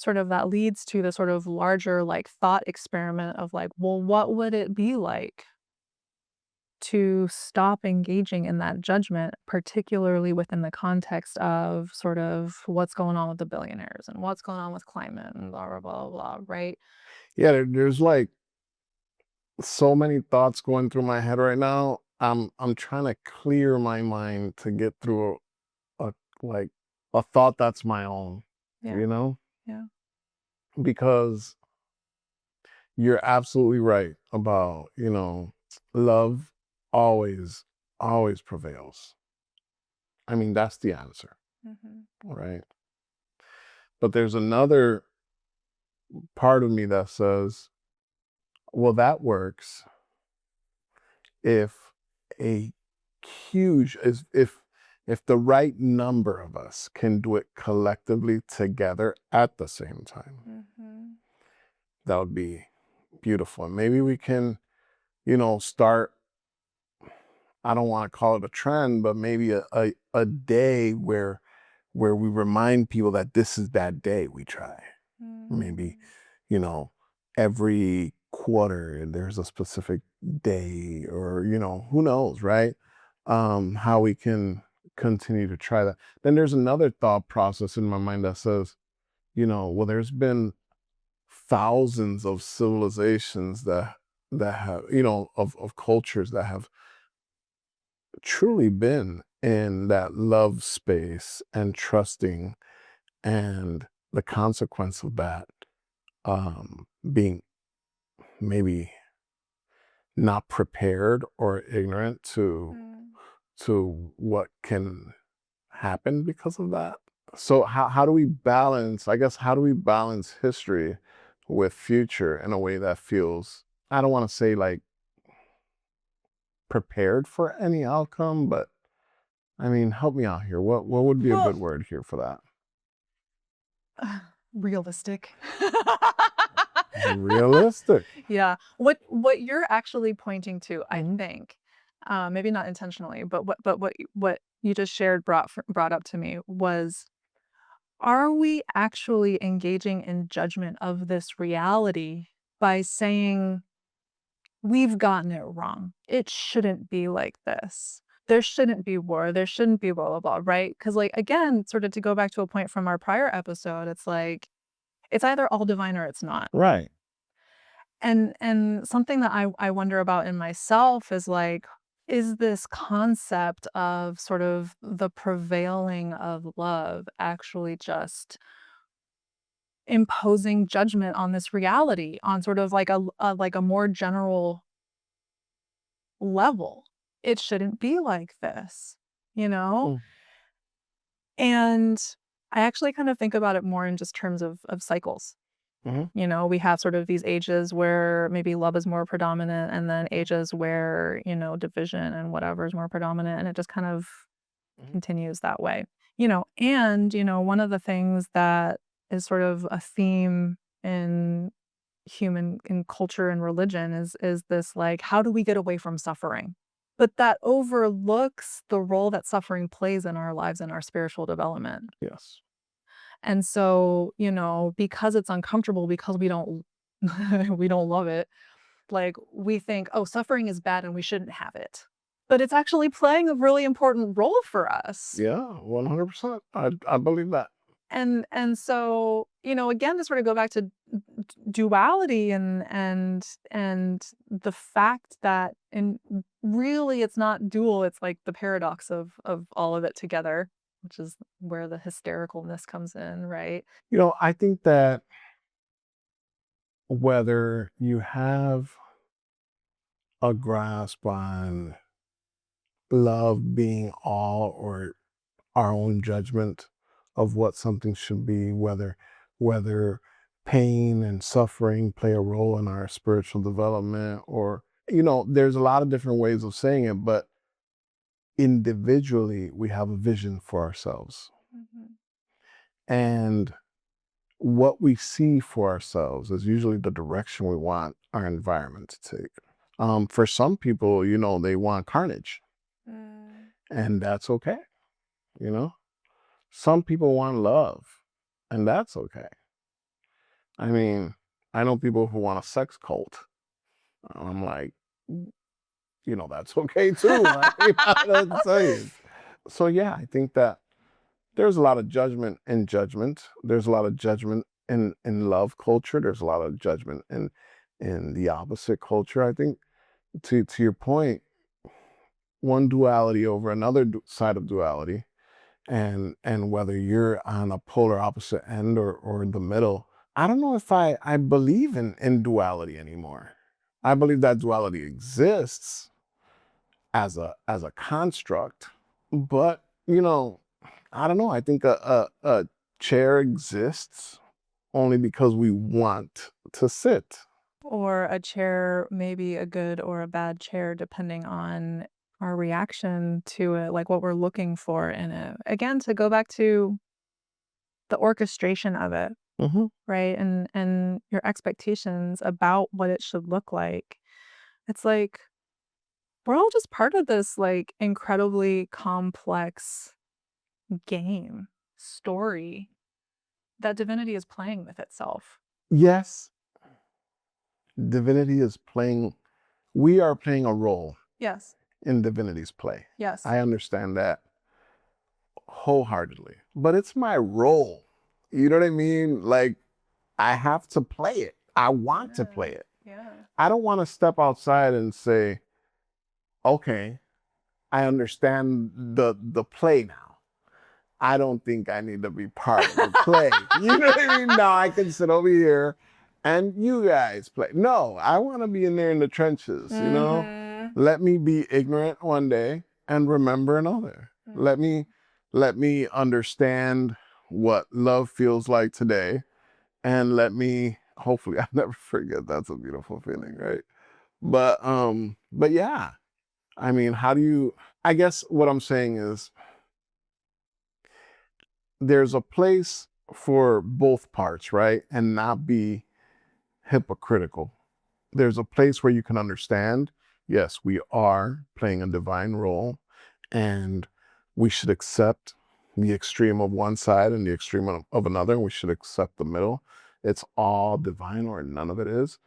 sort of that leads to the sort of larger like thought experiment of like, well, what would it be like to stop engaging in that judgment, particularly within the context of sort of what's going on with the billionaires and what's going on with climate and blah, blah, blah, blah, right? Yeah, there's like so many thoughts going through my head right now. I'm trying to clear my mind to get through like a thought that's my own, Yeah. Yeah. because you're absolutely right about, love always, always prevails. I mean, that's the answer, right? But there's another part of me that says, well, that works if a huge, if the right number of us can do it collectively together at the same time. That would be beautiful. And maybe we can, start, I don't want to call it a trend, but maybe a day where we remind people that this is that day we try. Maybe, every quarter there's a specific day, or, who knows, right? How we can continue to try that. Then there's another thought process in my mind that says, well, there's been thousands of civilizations that have, of cultures that have truly been in that love space and trusting, and the consequence of that being maybe not prepared or ignorant to what can happen because of that. So how do we balance, I guess, how do we balance history with future in a way that feels, I don't want to say like prepared for any outcome, but I mean, help me out here. What would be a good word here for that? Realistic. Realistic. Yeah. What you're actually pointing to, I think, maybe not intentionally, but what you just shared brought up to me was, are we actually engaging in judgment of this reality by saying we've gotten it wrong? It shouldn't be like this. There shouldn't be war. There shouldn't be blah, blah, blah, right? Because, like, again, sort of to go back to a point from our prior episode, it's like, it's either all divine or it's not. Right. And something that I wonder about in myself is like, is this concept of sort of the prevailing of love actually just imposing judgment on this reality on sort of like a more general level? It shouldn't be like this, you know? Mm. And I actually kind of think about it more in just terms of cycles. Mm-hmm. You know, we have sort of these ages where maybe love is more predominant, and then ages where, you know, division and whatever is more predominant, and it just kind of continues that way. You know, and, you know, one of the things that is sort of a theme in in culture and religion is this, like, how do we get away from suffering? But that overlooks the role that suffering plays in our lives and our spiritual development. Yes. And so, you know, because it's uncomfortable, because we don't we don't love it, like, we think, "Oh, suffering is bad and we shouldn't have it." But it's actually playing a really important role for us. Yeah, 100%. I believe that. And so, you know, again, to sort of go back to duality and the fact that really it's not dual, it's like the paradox of all of it together, which is where the hystericalness comes in, right? You know, I think that whether you have a grasp on love being all or our own judgment of what something should be, whether pain and suffering play a role in our spiritual development, or you know, there's a lot of different ways of saying it, but individually we have a vision for ourselves. And what we see for ourselves is usually the direction we want our environment to take. For some people, you know, they want carnage, and that's okay. You know, some people want love, and that's okay. I mean, I know people who want a sex cult. I'm like, you know, that's okay too. Right? You know what I'm saying? So yeah, I think that there's a lot of judgment in judgment. There's a lot of judgment in love culture. There's a lot of judgment in the opposite culture. I think to your point, one duality over another side of duality, and whether you're on a polar opposite end or in the middle, I don't know if I believe in duality anymore. I believe that duality exists as a construct, but you know, I don't know. I think a chair exists only because we want to sit. Or a chair may be a good or a bad chair depending on our reaction to it, like what we're looking for in it. Again, to go back to the orchestration of it, Mm-hmm. right? And your expectations about what it should look like. It's like we're all just part of this like incredibly complex game story that divinity is playing with itself. Yes, divinity is playing. We are playing a role Yes. in divinity's play. Yes. I understand that wholeheartedly, but it's my role. You know what I mean? Like, I have to play it. I want to play it. Yeah. I don't want to step outside and say, okay, I understand the play now. I don't think I need to be part of the play. You know what I mean? Now I can sit over here and you guys play. No, I want to be in there in the trenches, you know? Let me be ignorant one day and remember another. Let me understand what love feels like today, and let me hopefully I'll never forget. That's a beautiful feeling, right? But yeah, I mean, I guess what I'm saying is there's a place for both parts, right? And not be hypocritical. There's a place where you can understand, yes, we are playing a divine role, and we should accept the extreme of one side and the extreme of another. We should accept the middle. It's all divine or none of it is.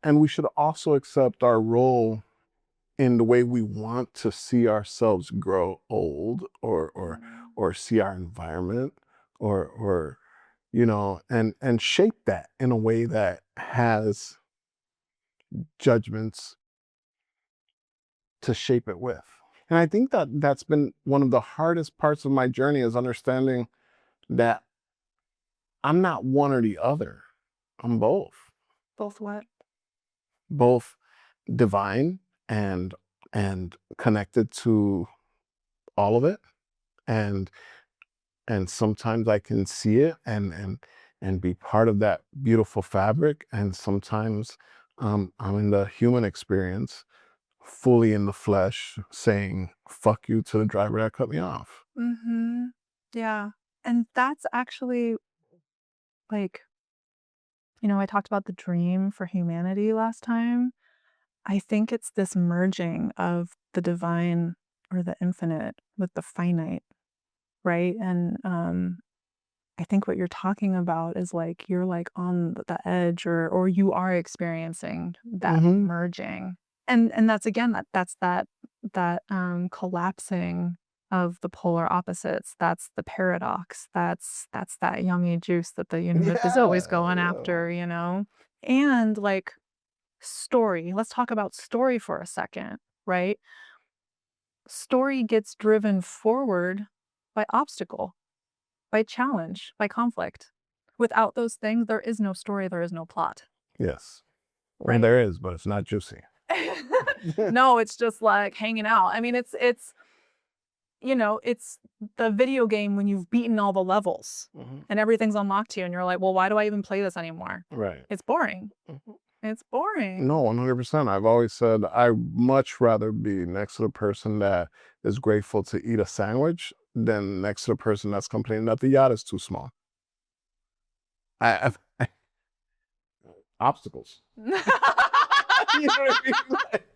And we should also accept our role in the way we want to see ourselves grow old, or see our environment, or and shape that in a way that has judgments to shape it with. And I think that that's been one of the hardest parts of my journey, is understanding that I'm not one or the other. I'm both. Both what? Both divine and connected to all of it. And sometimes I can see it and be part of that beautiful fabric. And sometimes I'm in the human experience, fully in the flesh, saying fuck you to the driver that cut me off. Mm-hmm. Yeah. And that's actually like, I talked about the dream for humanity last time. I think it's this merging of the divine or the infinite with the finite, right? And I think what you're talking about is like you're like on the edge, or you are experiencing that Mm-hmm. merging. And that's again that collapsing of the polar opposites. That's the paradox. That's that yummy juice that the universe is always going after, And like story. Let's talk about story for a second, right? Story gets driven forward by obstacle, by challenge, by conflict. Without those things, there is no story, there is no plot. Yes. Right. And there is, but it's not juicy. No, it's just like hanging out. I mean, it's the video game when you've beaten all the levels and everything's unlocked to you and you're like, well, why do I even play this anymore? Right. It's boring. It's boring. No, 100%. I've always said I'd much rather be next to the person that is grateful to eat a sandwich than next to the person that's complaining that the yacht is too small. Obstacles. You know what I mean? Like,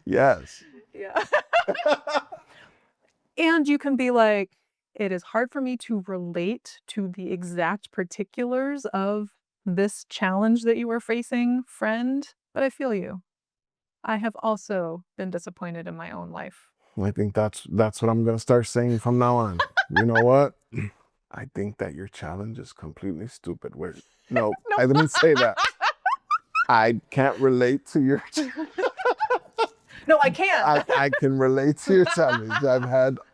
yes. Yeah. And you can be like, it is hard for me to relate to the exact particulars of this challenge that you are facing, friend, but I feel you. I have also been disappointed in my own life. I think that's what I'm going to start saying from now on. You know what? I think that your challenge is completely stupid. No. I didn't say that. I can't relate to your No, I can't. I can relate to your challenge.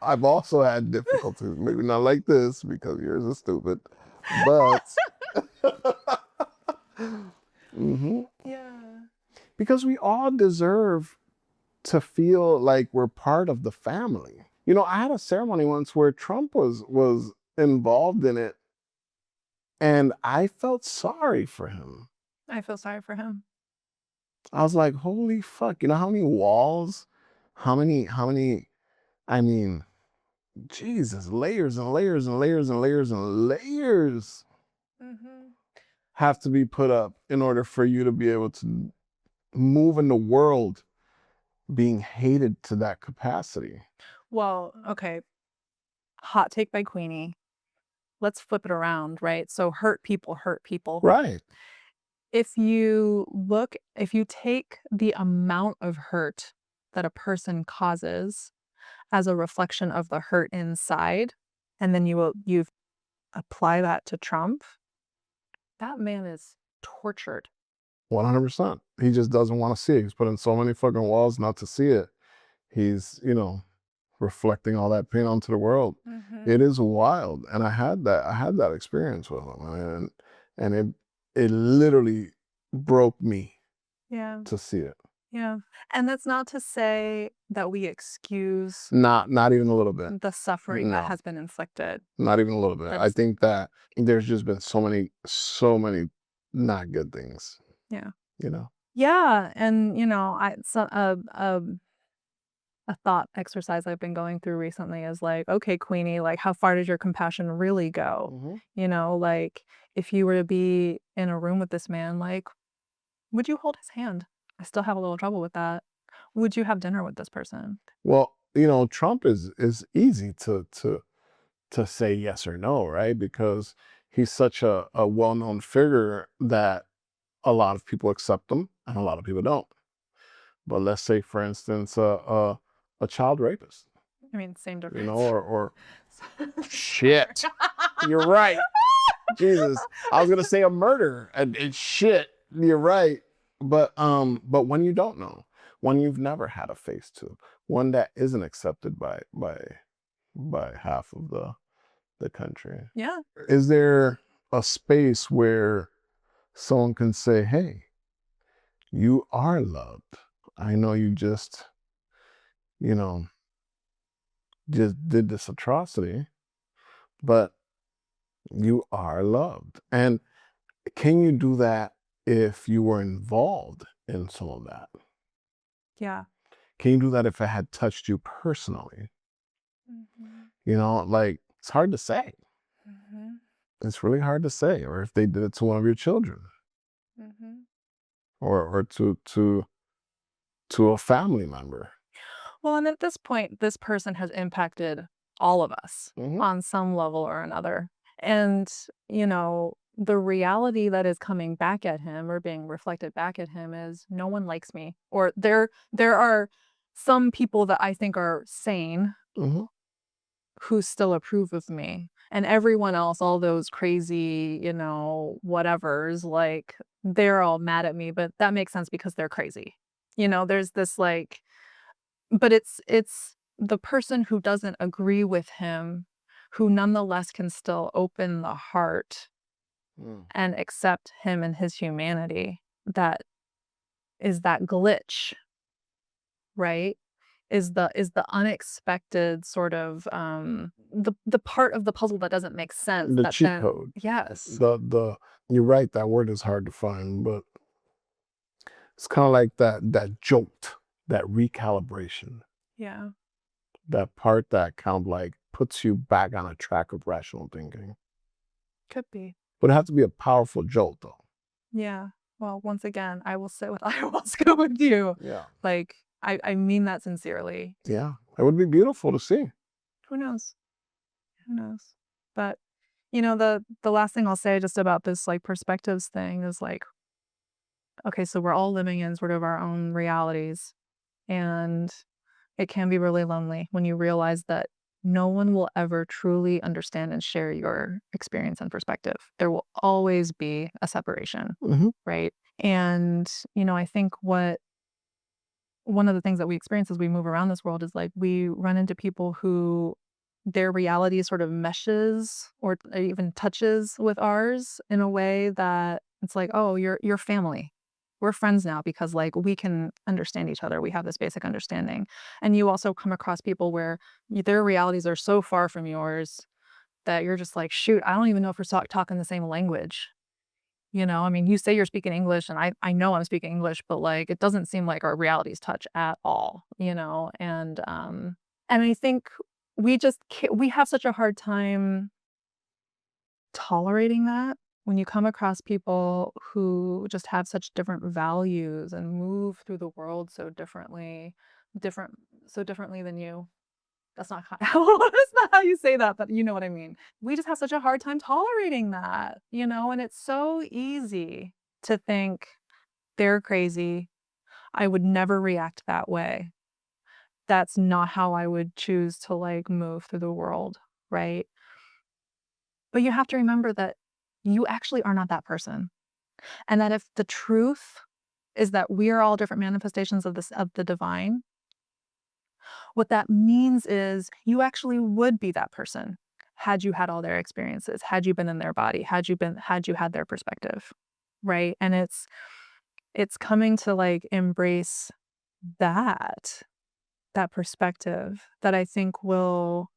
I've also had difficulties. Maybe not like this because yours is stupid, but Yeah. Because we all deserve to feel like we're part of the family. I had a ceremony once where Trump was involved in it, and I felt sorry for him. I feel sorry for him. I was like, holy fuck, how many walls, how many, I mean, Jesus, layers and layers and layers and layers and layers have to be put up in order for you to be able to move in the world being hated to that capacity. Well, okay. Hot take by Queenie. Let's flip it around, right? So hurt people hurt people. Right. If you take the amount of hurt that a person causes as a reflection of the hurt inside, and then you apply that to Trump, that man is tortured. 100%. He just doesn't want to see it. He's put in so many fucking walls not to see it. He's, reflecting all that pain onto the world. It is wild. And I had that experience with him. And it literally broke me to see it. Yeah. And that's not to say that we excuse Not even a little bit. the suffering that has been inflicted. Not even a little bit. I think that there's just been so many not good things. Yeah. Yeah. And a thought exercise I've been going through recently is like, okay, Queenie, like how far does your compassion really go? You know, like if you were to be in a room with this man, like, would you hold his hand? I still have a little trouble with that. Would you have dinner with this person? Well, Trump is easy to say yes or no, right? Because he's such a well-known figure that a lot of people accept him and a lot of people don't. But let's say, for instance, a child rapist, I mean, same difference. or shit. You're right. Jesus, I was gonna say a murder, and shit. You're right. But when you don't know, when you've never had a face to, one that isn't accepted by half of the country. Yeah. Is there a space where someone can say, hey, you are loved? I know you just did this atrocity, but you are loved. And can you do that if you were involved in some of that? Yeah. Can you do that if it had touched you personally? Like, it's hard to say. It's really hard to say. Or if they did it to one of your children, or to a family member. Well, and at this point, this person has impacted all of us on some level or another. And, the reality that is coming back at him or being reflected back at him is no one likes me. Or there are some people that I think are sane who still approve of me. And everyone else, all those crazy, whatevers, like they're all mad at me, but that makes sense because they're crazy. There's this like, but it's the person who doesn't agree with him who nonetheless can still open the heart and accept him and his humanity. That is that glitch, right? Is the unexpected sort of the part of the puzzle that doesn't make sense. The cheat code. Yes. You're right, that word is hard to find, but it's kind of like that jolt, that recalibration. Yeah. That part that kind of like puts you back on a track of rational thinking. Could be. But it has to be a powerful jolt, though. Yeah. Well, once again, I will sit with ayahuasca with you. Yeah. Like, I mean that sincerely. Yeah. It would be beautiful to see. Who knows? Who knows? But, the last thing I'll say just about this, like, perspectives thing is like, okay, so we're all living in sort of our own realities. And it can be really lonely when you realize that no one will ever truly understand and share your experience and perspective. There will always be a separation, right? And, I think one of the things that we experience as we move around this world is like we run into people who their reality sort of meshes or even touches with ours in a way that it's like, oh, you're family. We're friends now because like we can understand each other. We have this basic understanding. And you also come across people where their realities are so far from yours that you're just like, shoot, I don't even know if we're talking the same language. I mean, you say you're speaking English and I know I'm speaking English, but like it doesn't seem like our realities touch at all, and I think we have such a hard time tolerating that when you come across people who just have such different values and move through the world so differently than you. That's not that's not how you say that, but you know what I mean. We just have such a hard time tolerating that, and it's so easy to think they're crazy. I would never react that way. That's not how I would choose to like move through the world, right? But you have to remember that you actually are not that person. And that if the truth is that we are all different manifestations of the divine, what that means is you actually would be that person had you had all their experiences, had you been in their body, had you had their perspective, right? And it's coming to like embrace that perspective that I think will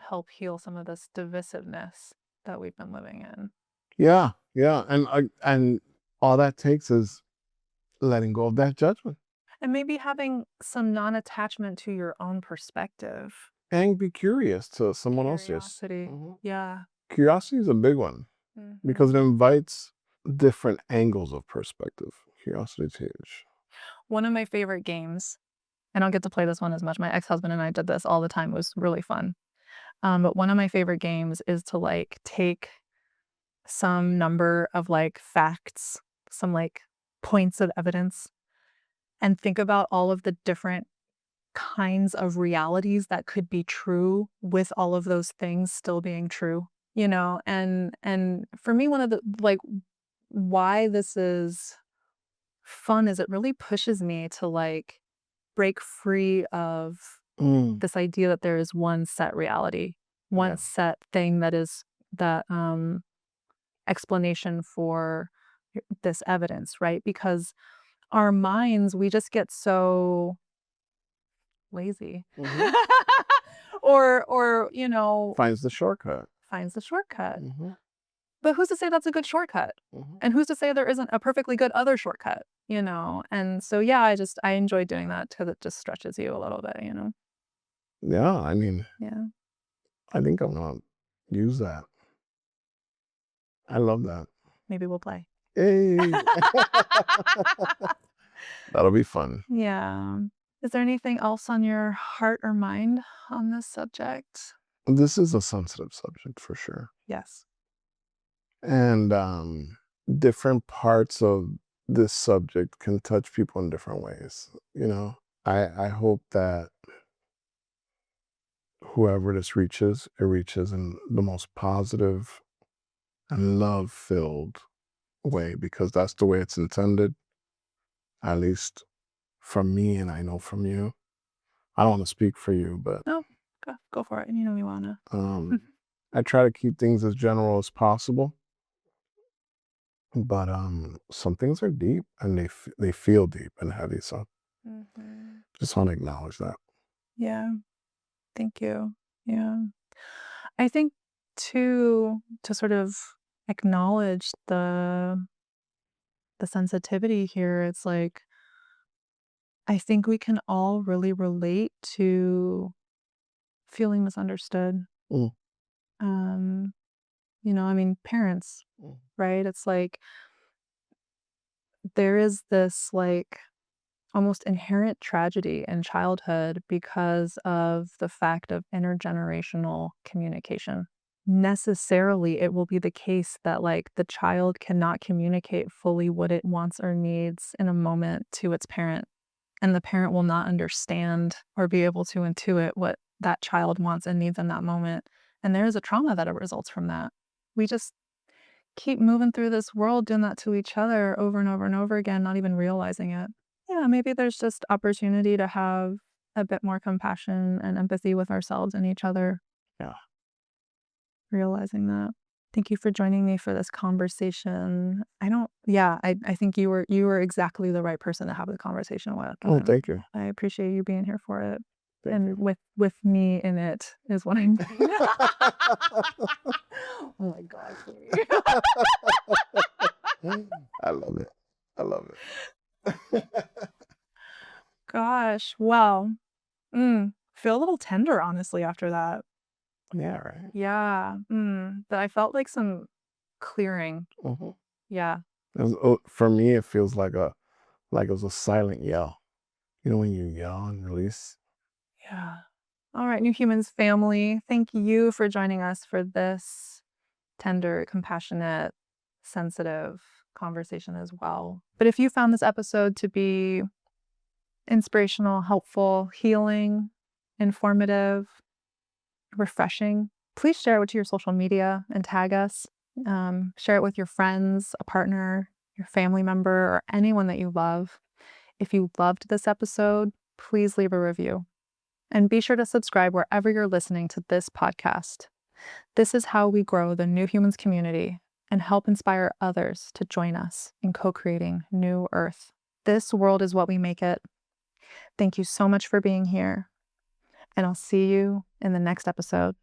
help heal some of this divisiveness that we've been living in. Yeah, yeah, and all that takes is letting go of that judgment. And maybe having some non-attachment to your own perspective. And be curious to someone else's. Curiosity. Yeah. Curiosity is a big one because it invites different angles of perspective. Curiosity is huge. One of my favorite games, I don't get to play this one as much. My ex-husband and I did this all the time. It was really fun. But one of my favorite games is to like take some number of like facts, some like points of evidence, and think about all of the different kinds of realities that could be true with all of those things still being true, you know? And for me, one of the like why this is fun is it really pushes me to like break free of this idea that there is one set reality, one set thing that is that explanation for this evidence, right? Because our minds, we just get so lazy. or you know, Finds the shortcut. But who's to say that's a good shortcut? And who's to say there isn't a perfectly good other shortcut, you know? And so, yeah, I enjoy doing that because it just stretches you a little bit, you know? Yeah, I mean, Yeah. I think I'm going to use that. I love that. Maybe we'll play. Hey. That'll be fun. Yeah. Is there anything else on your heart or mind on this subject? This is a sensitive subject for sure. Yes. And different parts of this subject can touch people in different ways. You know, I hope that whoever this reaches, it reaches in the most positive and love-filled way, because that's the way it's intended, at least from me, and I know from you. I don't want to speak for you, but No, go for it. You know you wanna. I try to keep things as general as possible. But some things are deep, and they feel deep and heavy. So just want to acknowledge that. Yeah. Thank you. Yeah. I think to sort of acknowledge the sensitivity here, it's like I think we can all really relate to feeling misunderstood. You know, I mean, parents, right? It's like there is this like almost inherent tragedy in childhood because of the fact of intergenerational communication. Necessarily, it will be the case that like the child cannot communicate fully what it wants or needs in a moment to its parent, and the parent will not understand or be able to intuit what that child wants and needs in that moment. And there is a trauma that results from that. We just keep moving through this world doing that to each other over and over and over again, not even realizing it. Yeah, maybe there's just opportunity to have a bit more compassion and empathy with ourselves and each other. Yeah. Realizing that. Thank you for joining me for this conversation. I think you were exactly the right person to have the conversation with. Oh, thank you. I appreciate you being here for it. Thank you. With me in it is what I'm doing. Oh my God. I love it. I love it. Gosh, well, feel a little tender, honestly, after that. Yeah, right. Yeah, but I felt like some clearing. Yeah. For me, it feels like it was a silent yell. You know when you yell and release? Yeah. All right, New Humans family, thank you for joining us for this tender, compassionate, sensitive conversation as well. But if you found this episode to be inspirational, helpful, healing, informative, refreshing, please share it to your social media and tag us. Share it with your friends, a partner, your family member, or anyone that you love. If you loved this episode, please leave a review. And be sure to subscribe wherever you're listening to this podcast. This is how we grow the New Humans community and help inspire others to join us in co-creating New Earth. This world is what we make it. Thank you so much for being here, and I'll see you in the next episode.